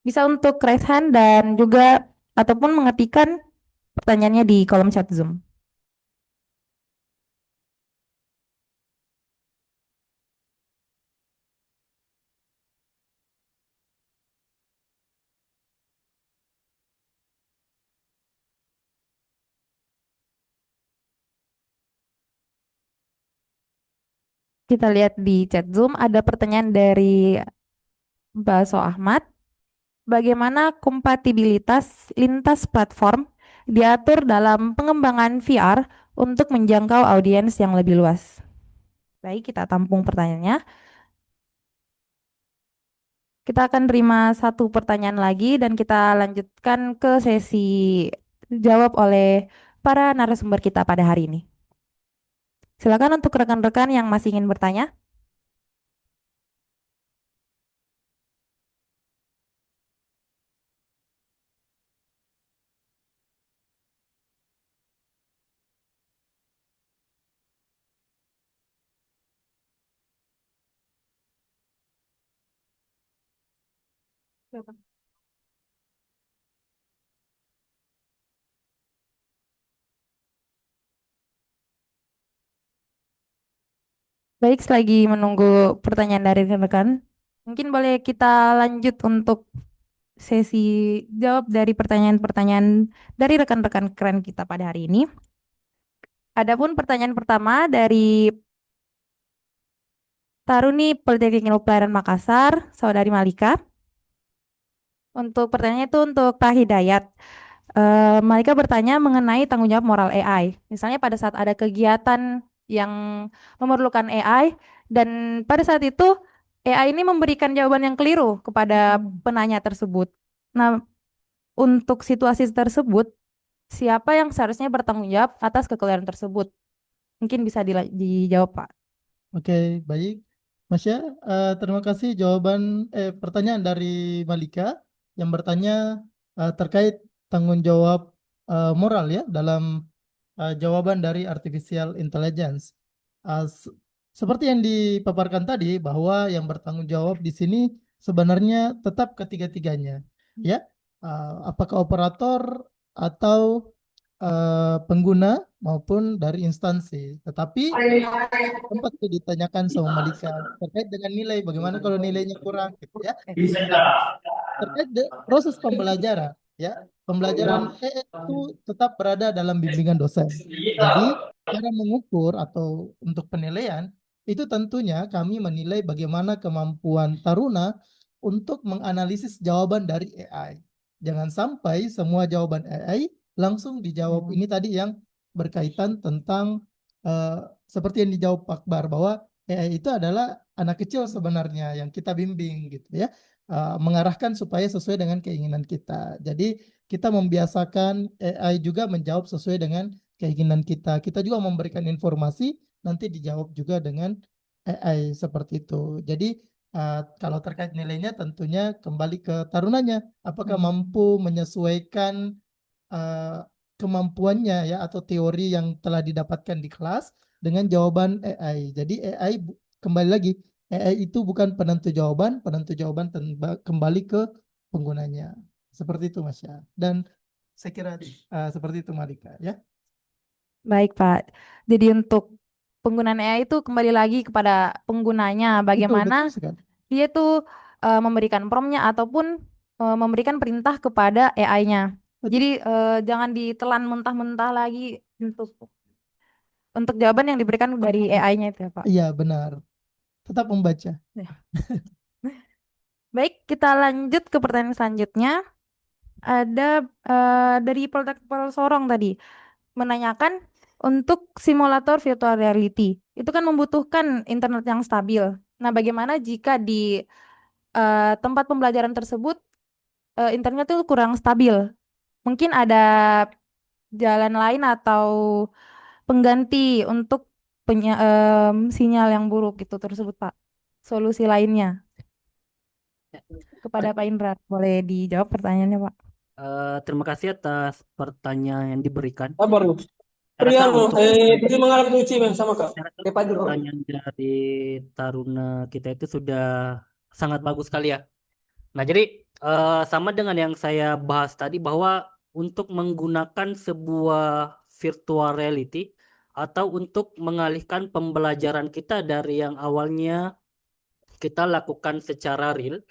bisa untuk raise hand dan juga ataupun mengetikkan pertanyaannya di kolom chat Zoom. Kita lihat di chat Zoom ada pertanyaan dari Baso Ahmad. Bagaimana kompatibilitas lintas platform diatur dalam pengembangan VR untuk menjangkau audiens yang lebih luas? Baik, kita tampung pertanyaannya. Kita akan terima satu pertanyaan lagi dan kita lanjutkan ke sesi jawab oleh para narasumber kita pada hari ini. Silakan untuk rekan-rekan yang masih ingin bertanya. Baik, selagi menunggu pertanyaan dari rekan-rekan, mungkin boleh kita lanjut untuk sesi jawab dari pertanyaan-pertanyaan dari rekan-rekan keren kita pada hari ini. Adapun pertanyaan pertama dari Taruni Politeknik Ilmu Pelayaran Makassar, Saudari Malika. Untuk pertanyaannya itu untuk Pak Hidayat. Malika bertanya mengenai tanggung jawab moral AI. Misalnya pada saat ada kegiatan yang memerlukan AI dan pada saat itu AI ini memberikan jawaban yang keliru kepada penanya tersebut. Nah, untuk situasi tersebut, siapa yang seharusnya bertanggung jawab atas kekeliruan tersebut? Mungkin bisa dijawab, Pak. Oke, baik. Mas ya, terima kasih pertanyaan dari Malika yang bertanya terkait tanggung jawab moral ya dalam jawaban dari artificial intelligence. Seperti yang dipaparkan tadi bahwa yang bertanggung jawab di sini sebenarnya tetap ketiga-tiganya, ya. Apakah operator atau pengguna maupun dari instansi. Tetapi sempat tuh ditanyakan sama Malika terkait dengan nilai, bagaimana kalau nilainya kurang gitu ya. Terkait proses pembelajaran ya. Pembelajaran itu tetap berada dalam bimbingan dosen. Jadi cara mengukur atau untuk penilaian itu tentunya kami menilai bagaimana kemampuan taruna untuk menganalisis jawaban dari AI. Jangan sampai semua jawaban AI langsung dijawab. Ini tadi yang berkaitan tentang seperti yang dijawab Pak Akbar, bahwa AI itu adalah anak kecil sebenarnya yang kita bimbing gitu ya, mengarahkan supaya sesuai dengan keinginan kita. Jadi kita membiasakan AI juga menjawab sesuai dengan keinginan kita. Kita juga memberikan informasi, nanti dijawab juga dengan AI seperti itu. Jadi kalau terkait nilainya tentunya kembali ke tarunanya, apakah mampu menyesuaikan kemampuannya ya atau teori yang telah didapatkan di kelas dengan jawaban AI. Jadi AI kembali lagi, AI itu bukan penentu jawaban kembali ke penggunanya. Seperti itu Mas ya. Dan saya kira seperti itu Malika ya. Baik, Pak. Jadi untuk penggunaan AI itu kembali lagi kepada penggunanya, bagaimana Betul sekali. dia tuh memberikan promptnya ataupun memberikan perintah kepada AI-nya. Jadi jangan ditelan mentah-mentah lagi untuk jawaban yang diberikan dari AI-nya itu ya, Pak. Iya benar. Tetap membaca. Ya. Baik, kita lanjut ke pertanyaan selanjutnya. Ada dari Poltek Sorong tadi menanyakan untuk simulator virtual reality itu kan membutuhkan internet yang stabil. Nah, bagaimana jika di tempat pembelajaran tersebut internet itu kurang stabil? Mungkin ada jalan lain atau pengganti untuk sinyal yang buruk itu tersebut, Pak. Solusi lainnya. Kepada Pak Indra, boleh dijawab pertanyaannya, Pak. Terima kasih atas pertanyaan yang diberikan. Sabar lu. Saya rasa Priano, untuk bisa mengalami uji sama kak. pertanyaan dari taruna kita itu sudah sangat bagus sekali ya. Nah, jadi sama dengan yang saya bahas tadi bahwa untuk menggunakan sebuah virtual reality atau untuk mengalihkan pembelajaran kita dari yang awalnya kita lakukan secara real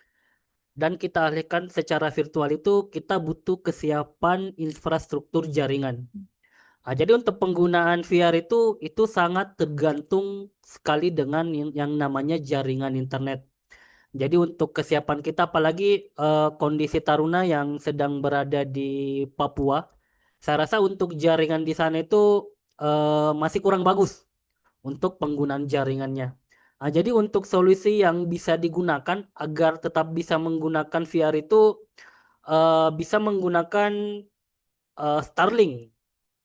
dan kita alihkan secara virtual itu kita butuh kesiapan infrastruktur jaringan. Nah, jadi untuk penggunaan VR itu sangat tergantung sekali dengan yang namanya jaringan internet. Jadi untuk kesiapan kita apalagi kondisi taruna yang sedang berada di Papua, saya rasa untuk jaringan di sana itu masih kurang bagus untuk penggunaan jaringannya. Nah, jadi untuk solusi yang bisa digunakan agar tetap bisa menggunakan VR itu bisa menggunakan Starlink.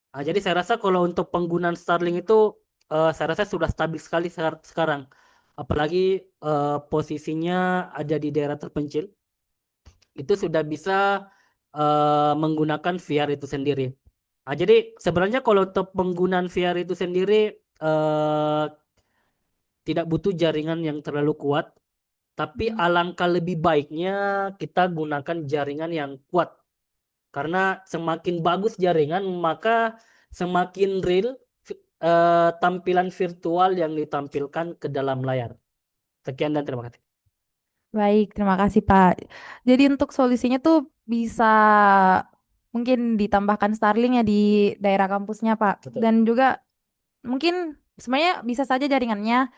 Nah, jadi saya rasa kalau untuk penggunaan Starlink itu saya rasa sudah stabil sekali sekarang. Apalagi posisinya ada di daerah terpencil. Itu sudah bisa menggunakan VR itu sendiri. Nah, jadi sebenarnya kalau untuk penggunaan VR itu sendiri tidak butuh jaringan yang terlalu kuat. Tapi alangkah lebih baiknya kita gunakan jaringan yang kuat. Karena semakin bagus jaringan, maka semakin real tampilan virtual yang ditampilkan ke dalam layar. Sekian dan terima kasih. Baik, terima kasih Pak. Jadi untuk solusinya tuh bisa mungkin ditambahkan Starlink ya di daerah kampusnya Pak. Betul. Dan juga mungkin sebenarnya bisa saja jaringannya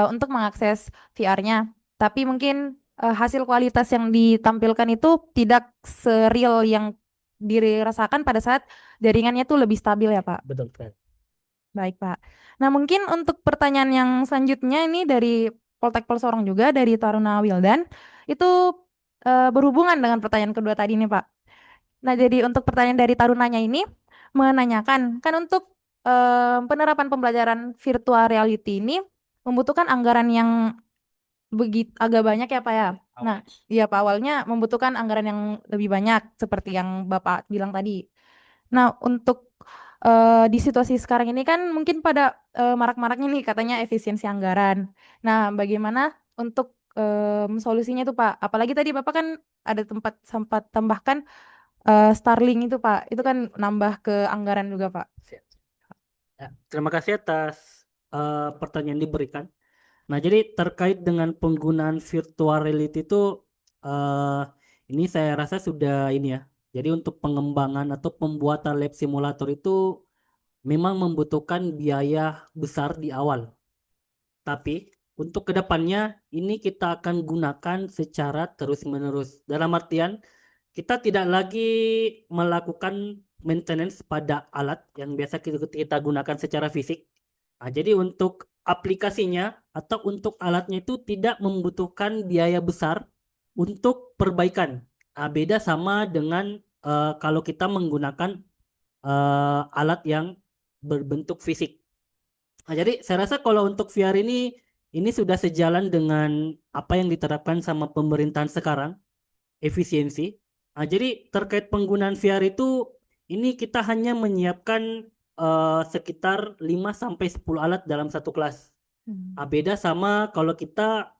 untuk mengakses VR-nya. Tapi mungkin hasil kualitas yang ditampilkan itu tidak seril yang dirasakan pada saat jaringannya tuh lebih stabil ya Pak. Betul, Pak. Baik, Pak. Nah, mungkin untuk pertanyaan yang selanjutnya ini dari Poltek Sorong juga dari Taruna Wildan itu berhubungan dengan pertanyaan kedua tadi nih, Pak. Nah, jadi untuk pertanyaan dari tarunanya ini menanyakan kan untuk penerapan pembelajaran virtual reality ini membutuhkan anggaran yang begitu agak banyak ya, Pak ya. Nah, iya Pak, awalnya membutuhkan anggaran yang lebih banyak seperti yang Bapak bilang tadi. Nah, untuk di situasi sekarang ini kan mungkin pada marak-maraknya nih katanya efisiensi anggaran. Nah, bagaimana untuk solusinya itu Pak? Apalagi tadi Bapak kan ada sempat tambahkan Starlink itu Pak. Itu kan nambah ke anggaran juga Pak. Ya, terima kasih atas pertanyaan diberikan. Nah, jadi terkait dengan penggunaan virtual reality itu eh, ini saya rasa sudah ini ya. Jadi untuk pengembangan atau pembuatan lab simulator itu memang membutuhkan biaya besar di awal. Tapi untuk kedepannya ini kita akan gunakan secara terus-menerus. Dalam artian kita tidak lagi melakukan maintenance pada alat yang biasa kita gunakan secara fisik. Nah, jadi untuk aplikasinya atau untuk alatnya itu tidak membutuhkan biaya besar untuk perbaikan. Nah, beda sama dengan kalau kita menggunakan alat yang berbentuk fisik. Nah, jadi saya rasa kalau untuk VR ini sudah sejalan dengan apa yang diterapkan sama pemerintahan sekarang, efisiensi. Nah, jadi terkait penggunaan VR itu ini kita hanya menyiapkan sekitar 5 sampai 10 alat dalam satu kelas. Nah, beda sama kalau kita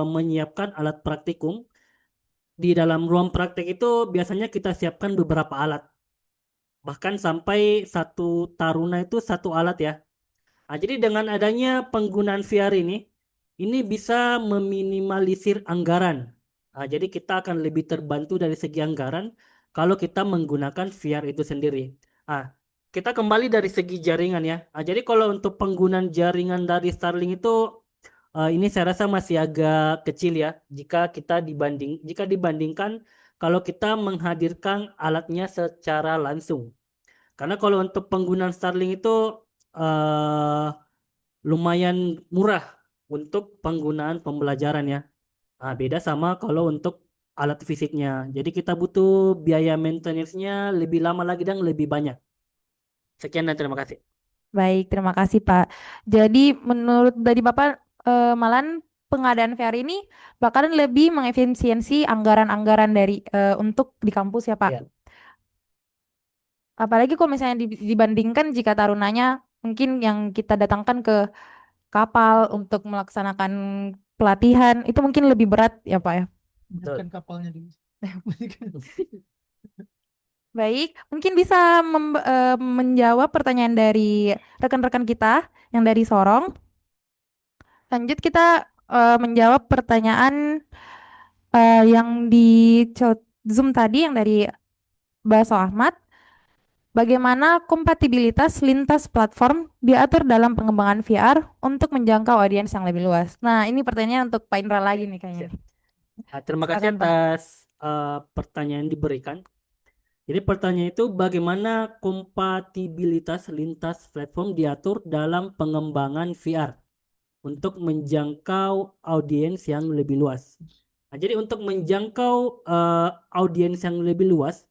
menyiapkan alat praktikum. Di dalam ruang praktek itu biasanya kita siapkan beberapa alat. Bahkan sampai satu taruna itu satu alat ya. Nah, jadi dengan adanya penggunaan VR ini bisa meminimalisir anggaran. Nah, jadi kita akan lebih terbantu dari segi anggaran kalau kita menggunakan VR itu sendiri. Nah, kita kembali dari segi jaringan ya. Nah, jadi kalau untuk penggunaan jaringan dari Starlink itu ini saya rasa masih agak kecil ya jika dibandingkan kalau kita menghadirkan alatnya secara langsung. Karena kalau untuk penggunaan Starlink itu eh, lumayan murah untuk penggunaan pembelajaran ya. Nah, beda sama kalau untuk alat fisiknya. Jadi kita butuh biaya maintenance-nya lebih lama lagi dan lebih banyak. Sekian dan terima kasih. Baik, terima kasih Pak. Jadi menurut dari Bapak Malan pengadaan VR ini bakalan lebih mengefisiensi anggaran-anggaran dari untuk di kampus ya Pak. Ya. Apalagi kalau misalnya dibandingkan jika tarunanya mungkin yang kita datangkan ke kapal untuk melaksanakan pelatihan itu mungkin lebih berat ya Pak ya. Bukan kapalnya dulu. Baik, mungkin bisa menjawab pertanyaan dari rekan-rekan kita yang dari Sorong. Lanjut kita menjawab pertanyaan yang di Zoom tadi yang dari Baso Ahmad. Bagaimana kompatibilitas lintas platform diatur dalam pengembangan VR untuk menjangkau audiens yang lebih luas? Nah, ini pertanyaannya untuk Pak Indra lagi nih kayaknya. Nah, terima kasih Silakan, Pak. atas pertanyaan yang diberikan. Jadi pertanyaan itu bagaimana kompatibilitas lintas platform diatur dalam pengembangan VR untuk menjangkau audiens yang lebih luas. Nah, jadi untuk menjangkau audiens yang lebih luas,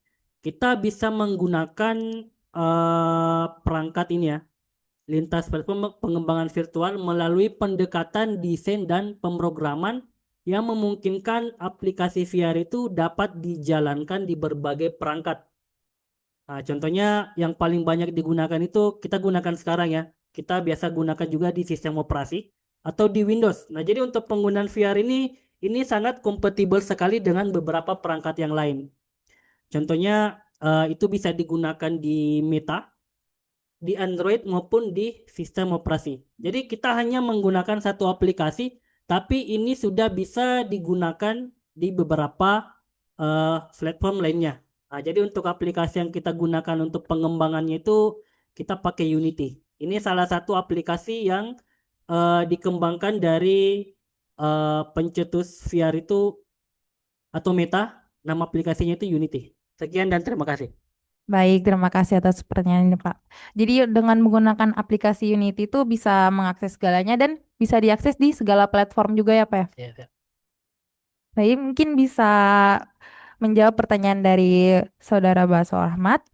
kita bisa menggunakan perangkat ini ya, lintas platform pengembangan virtual melalui pendekatan desain dan pemrograman yang memungkinkan aplikasi VR itu dapat dijalankan di berbagai perangkat. Nah, contohnya yang paling banyak digunakan itu kita gunakan sekarang ya. Kita biasa gunakan juga di sistem operasi atau di Windows. Nah, jadi untuk penggunaan VR ini sangat kompatibel sekali dengan beberapa perangkat yang lain. Contohnya itu bisa digunakan di Meta, di Android maupun di sistem operasi. Jadi kita hanya menggunakan satu aplikasi, tapi ini sudah bisa digunakan di beberapa platform lainnya. Nah, jadi untuk aplikasi yang kita gunakan untuk pengembangannya itu kita pakai Unity. Ini salah satu aplikasi yang dikembangkan dari pencetus VR itu atau Meta, nama aplikasinya itu Unity. Sekian dan terima kasih. Baik, terima kasih atas pertanyaannya, Pak. Jadi dengan menggunakan aplikasi Unity itu bisa mengakses segalanya dan bisa diakses di segala platform juga ya, Pak ya? Ya. Baik, mungkin bisa menjawab pertanyaan dari Saudara Baso Ahmad.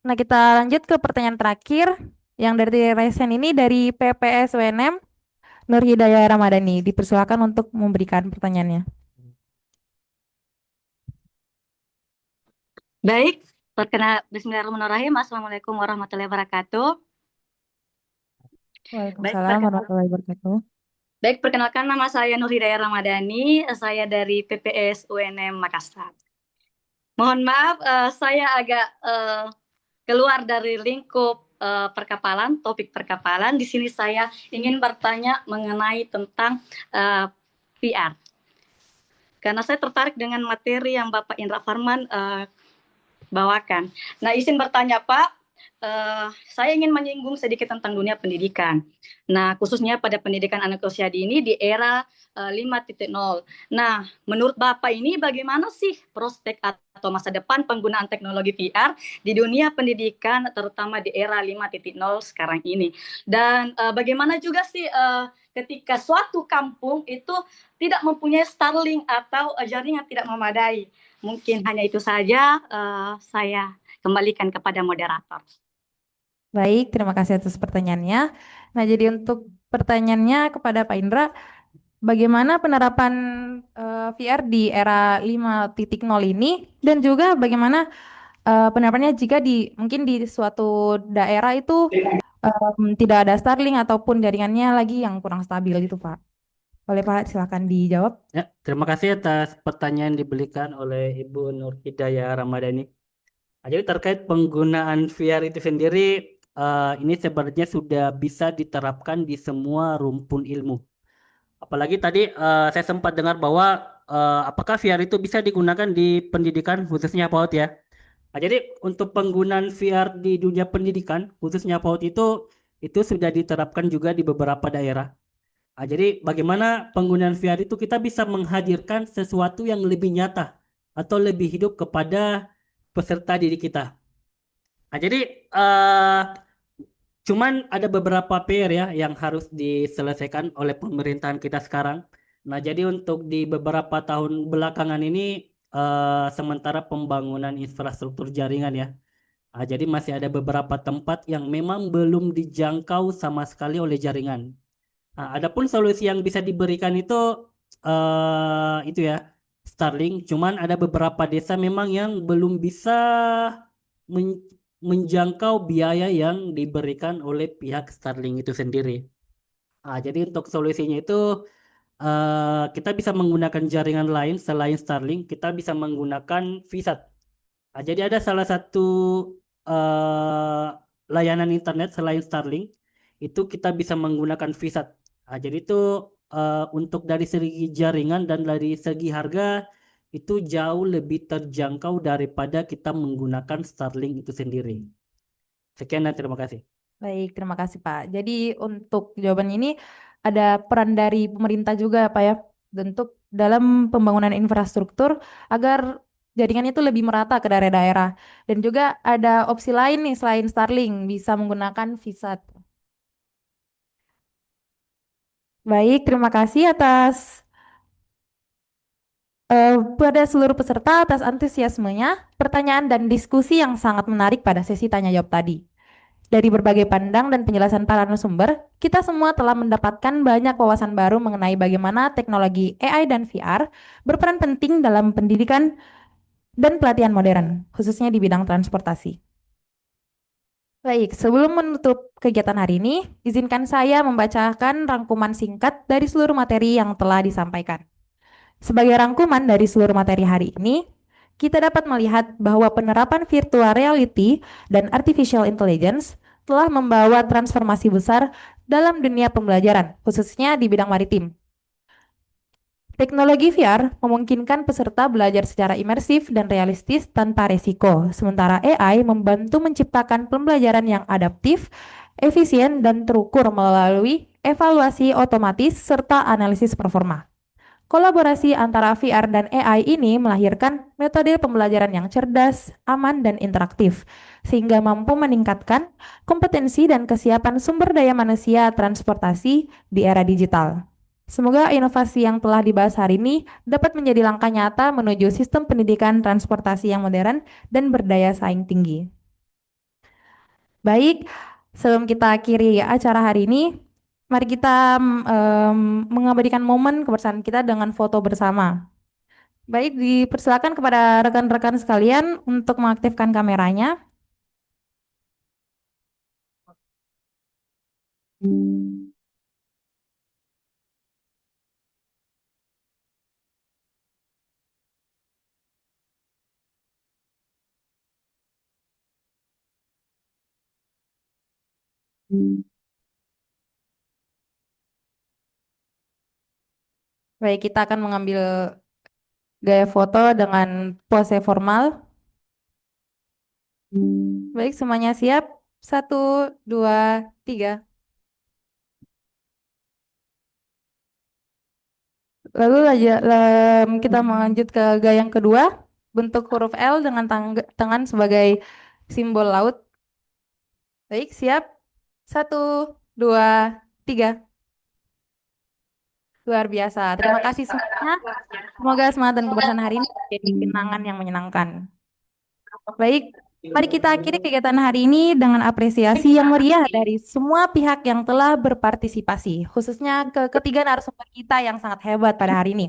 Nah, kita lanjut ke pertanyaan terakhir yang dari Resen ini dari PPS UNM Nur Hidayah Ramadhani. Dipersilakan untuk memberikan pertanyaannya. Baik, Bismillahirrahmanirrahim. Assalamualaikum warahmatullahi wabarakatuh. Waalaikumsalam warahmatullahi wabarakatuh. Baik, perkenalkan nama saya Nur Hidayah Ramadhani, saya dari PPS UNM Makassar. Mohon maaf, saya agak keluar dari lingkup perkapalan, topik perkapalan. Di sini saya ingin bertanya mengenai tentang VR. Karena saya tertarik dengan materi yang Bapak Indra Farman bawakan. Nah, izin bertanya Pak, saya ingin menyinggung sedikit tentang dunia pendidikan. Nah, khususnya pada pendidikan anak usia dini di era 5.0. Nah, menurut Bapak ini bagaimana sih prospek atau masa depan penggunaan teknologi VR di dunia pendidikan, terutama di era 5.0 sekarang ini? Dan bagaimana juga sih ketika suatu kampung itu tidak mempunyai Starlink atau jaringan tidak memadai? Mungkin hanya itu saja, saya kembalikan kepada moderator. Baik, terima kasih atas pertanyaannya. Nah, jadi untuk pertanyaannya kepada Pak Indra, bagaimana penerapan VR di era 5.0 ini dan juga bagaimana penerapannya jika mungkin di suatu daerah itu tidak ada Starlink ataupun jaringannya lagi yang kurang stabil itu, Pak. Boleh Pak, silakan dijawab. Ya, terima kasih atas pertanyaan diberikan oleh Ibu Nur Hidayah Ramadhani. Jadi terkait penggunaan VR itu sendiri, ini sebenarnya sudah bisa diterapkan di semua rumpun ilmu. Apalagi tadi saya sempat dengar bahwa apakah VR itu bisa digunakan di pendidikan khususnya PAUD ya. Nah, jadi untuk penggunaan VR di dunia pendidikan khususnya PAUD itu sudah diterapkan juga di beberapa daerah. Nah, jadi bagaimana penggunaan VR itu kita bisa menghadirkan sesuatu yang lebih nyata atau lebih hidup kepada peserta didik kita. Nah, jadi cuman ada beberapa PR ya yang harus diselesaikan oleh pemerintahan kita sekarang. Nah, jadi untuk di beberapa tahun belakangan ini sementara pembangunan infrastruktur jaringan ya. Nah, jadi masih ada beberapa tempat yang memang belum dijangkau sama sekali oleh jaringan. Nah, adapun solusi yang bisa diberikan itu ya Starlink. Cuman ada beberapa desa memang yang belum bisa men- menjangkau biaya yang diberikan oleh pihak Starlink itu sendiri. Nah, jadi untuk solusinya itu kita bisa menggunakan jaringan lain selain Starlink. Kita bisa menggunakan VSAT. Nah, jadi ada salah satu eh, layanan internet selain Starlink itu kita bisa menggunakan VSAT. Nah, jadi itu untuk dari segi jaringan dan dari segi harga itu jauh lebih terjangkau daripada kita menggunakan Starlink itu sendiri. Sekian dan terima kasih. Baik, terima kasih Pak. Jadi untuk jawaban ini ada peran dari pemerintah juga Pak ya, untuk dalam pembangunan infrastruktur agar jaringan itu lebih merata ke daerah-daerah. Dan juga ada opsi lain nih selain Starlink, bisa menggunakan VSAT. Baik, terima kasih atas pada seluruh peserta atas antusiasmenya, pertanyaan dan diskusi yang sangat menarik pada sesi tanya jawab tadi. Dari berbagai pandang dan penjelasan para narasumber, kita semua telah mendapatkan banyak wawasan baru mengenai bagaimana teknologi AI dan VR berperan penting dalam pendidikan dan pelatihan modern, khususnya di bidang transportasi. Baik, sebelum menutup kegiatan hari ini, izinkan saya membacakan rangkuman singkat dari seluruh materi yang telah disampaikan. Sebagai rangkuman dari seluruh materi hari ini, kita dapat melihat bahwa penerapan virtual reality dan artificial intelligence telah membawa transformasi besar dalam dunia pembelajaran, khususnya di bidang maritim. Teknologi VR memungkinkan peserta belajar secara imersif dan realistis tanpa resiko, sementara AI membantu menciptakan pembelajaran yang adaptif, efisien, dan terukur melalui evaluasi otomatis serta analisis performa. Kolaborasi antara VR dan AI ini melahirkan metode pembelajaran yang cerdas, aman, dan interaktif, sehingga mampu meningkatkan kompetensi dan kesiapan sumber daya manusia transportasi di era digital. Semoga inovasi yang telah dibahas hari ini dapat menjadi langkah nyata menuju sistem pendidikan transportasi yang modern dan berdaya saing tinggi. Baik, sebelum kita akhiri acara hari ini, mari kita mengabadikan momen kebersamaan kita dengan foto bersama. Baik, dipersilakan kepada rekan-rekan sekalian untuk mengaktifkan kameranya. Baik, kita akan mengambil gaya foto dengan pose formal. Baik, semuanya siap? 1, 2, 3. Lalu kita melanjut ke gaya yang kedua, bentuk huruf L dengan tangan sebagai simbol laut. Baik, siap? 1, 2, 3. Luar biasa. Terima kasih semuanya. Semoga semangat dan kebersamaan hari ini menjadi kenangan yang menyenangkan. Baik, mari kita akhiri kegiatan hari ini dengan apresiasi yang meriah dari semua pihak yang telah berpartisipasi, khususnya ketiga narasumber kita yang sangat hebat pada hari ini.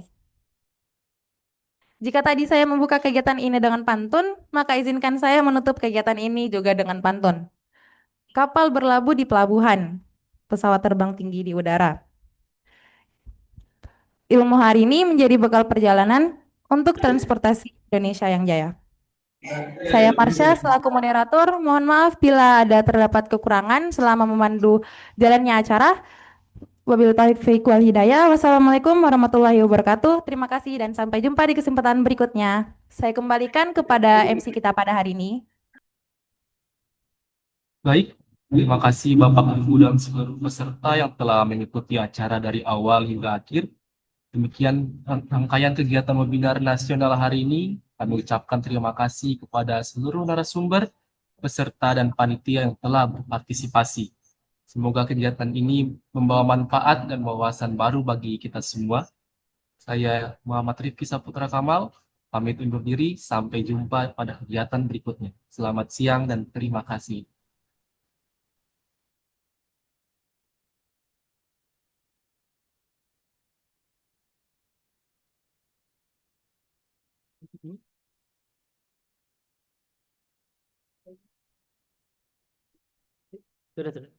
Jika tadi saya membuka kegiatan ini dengan pantun, maka izinkan saya menutup kegiatan ini juga dengan pantun. Kapal berlabuh di pelabuhan, pesawat terbang tinggi di udara. Ilmu hari ini menjadi bekal perjalanan untuk transportasi Indonesia yang jaya. Saya Marsha selaku moderator, mohon maaf bila ada terdapat kekurangan selama memandu jalannya acara. Wabillahi taufiq wal hidayah. Wassalamualaikum warahmatullahi wabarakatuh. Terima kasih dan sampai jumpa di kesempatan berikutnya. Saya kembalikan kepada MC kita pada hari ini. Baik, terima kasih Bapak Ibu dan seluruh peserta yang telah mengikuti acara dari awal hingga akhir. Demikian rangkaian kegiatan webinar nasional hari ini. Kami ucapkan terima kasih kepada seluruh narasumber, peserta, dan panitia yang telah berpartisipasi. Semoga kegiatan ini membawa manfaat dan wawasan baru bagi kita semua. Saya Muhammad Rifki Saputra Kamal, pamit undur diri. Sampai jumpa pada kegiatan berikutnya. Selamat siang dan terima kasih. Sudah, sudah.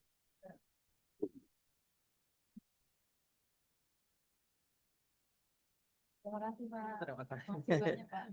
Terima kasih, Pak. Terima kasih. Terima kasih banyak, Pak.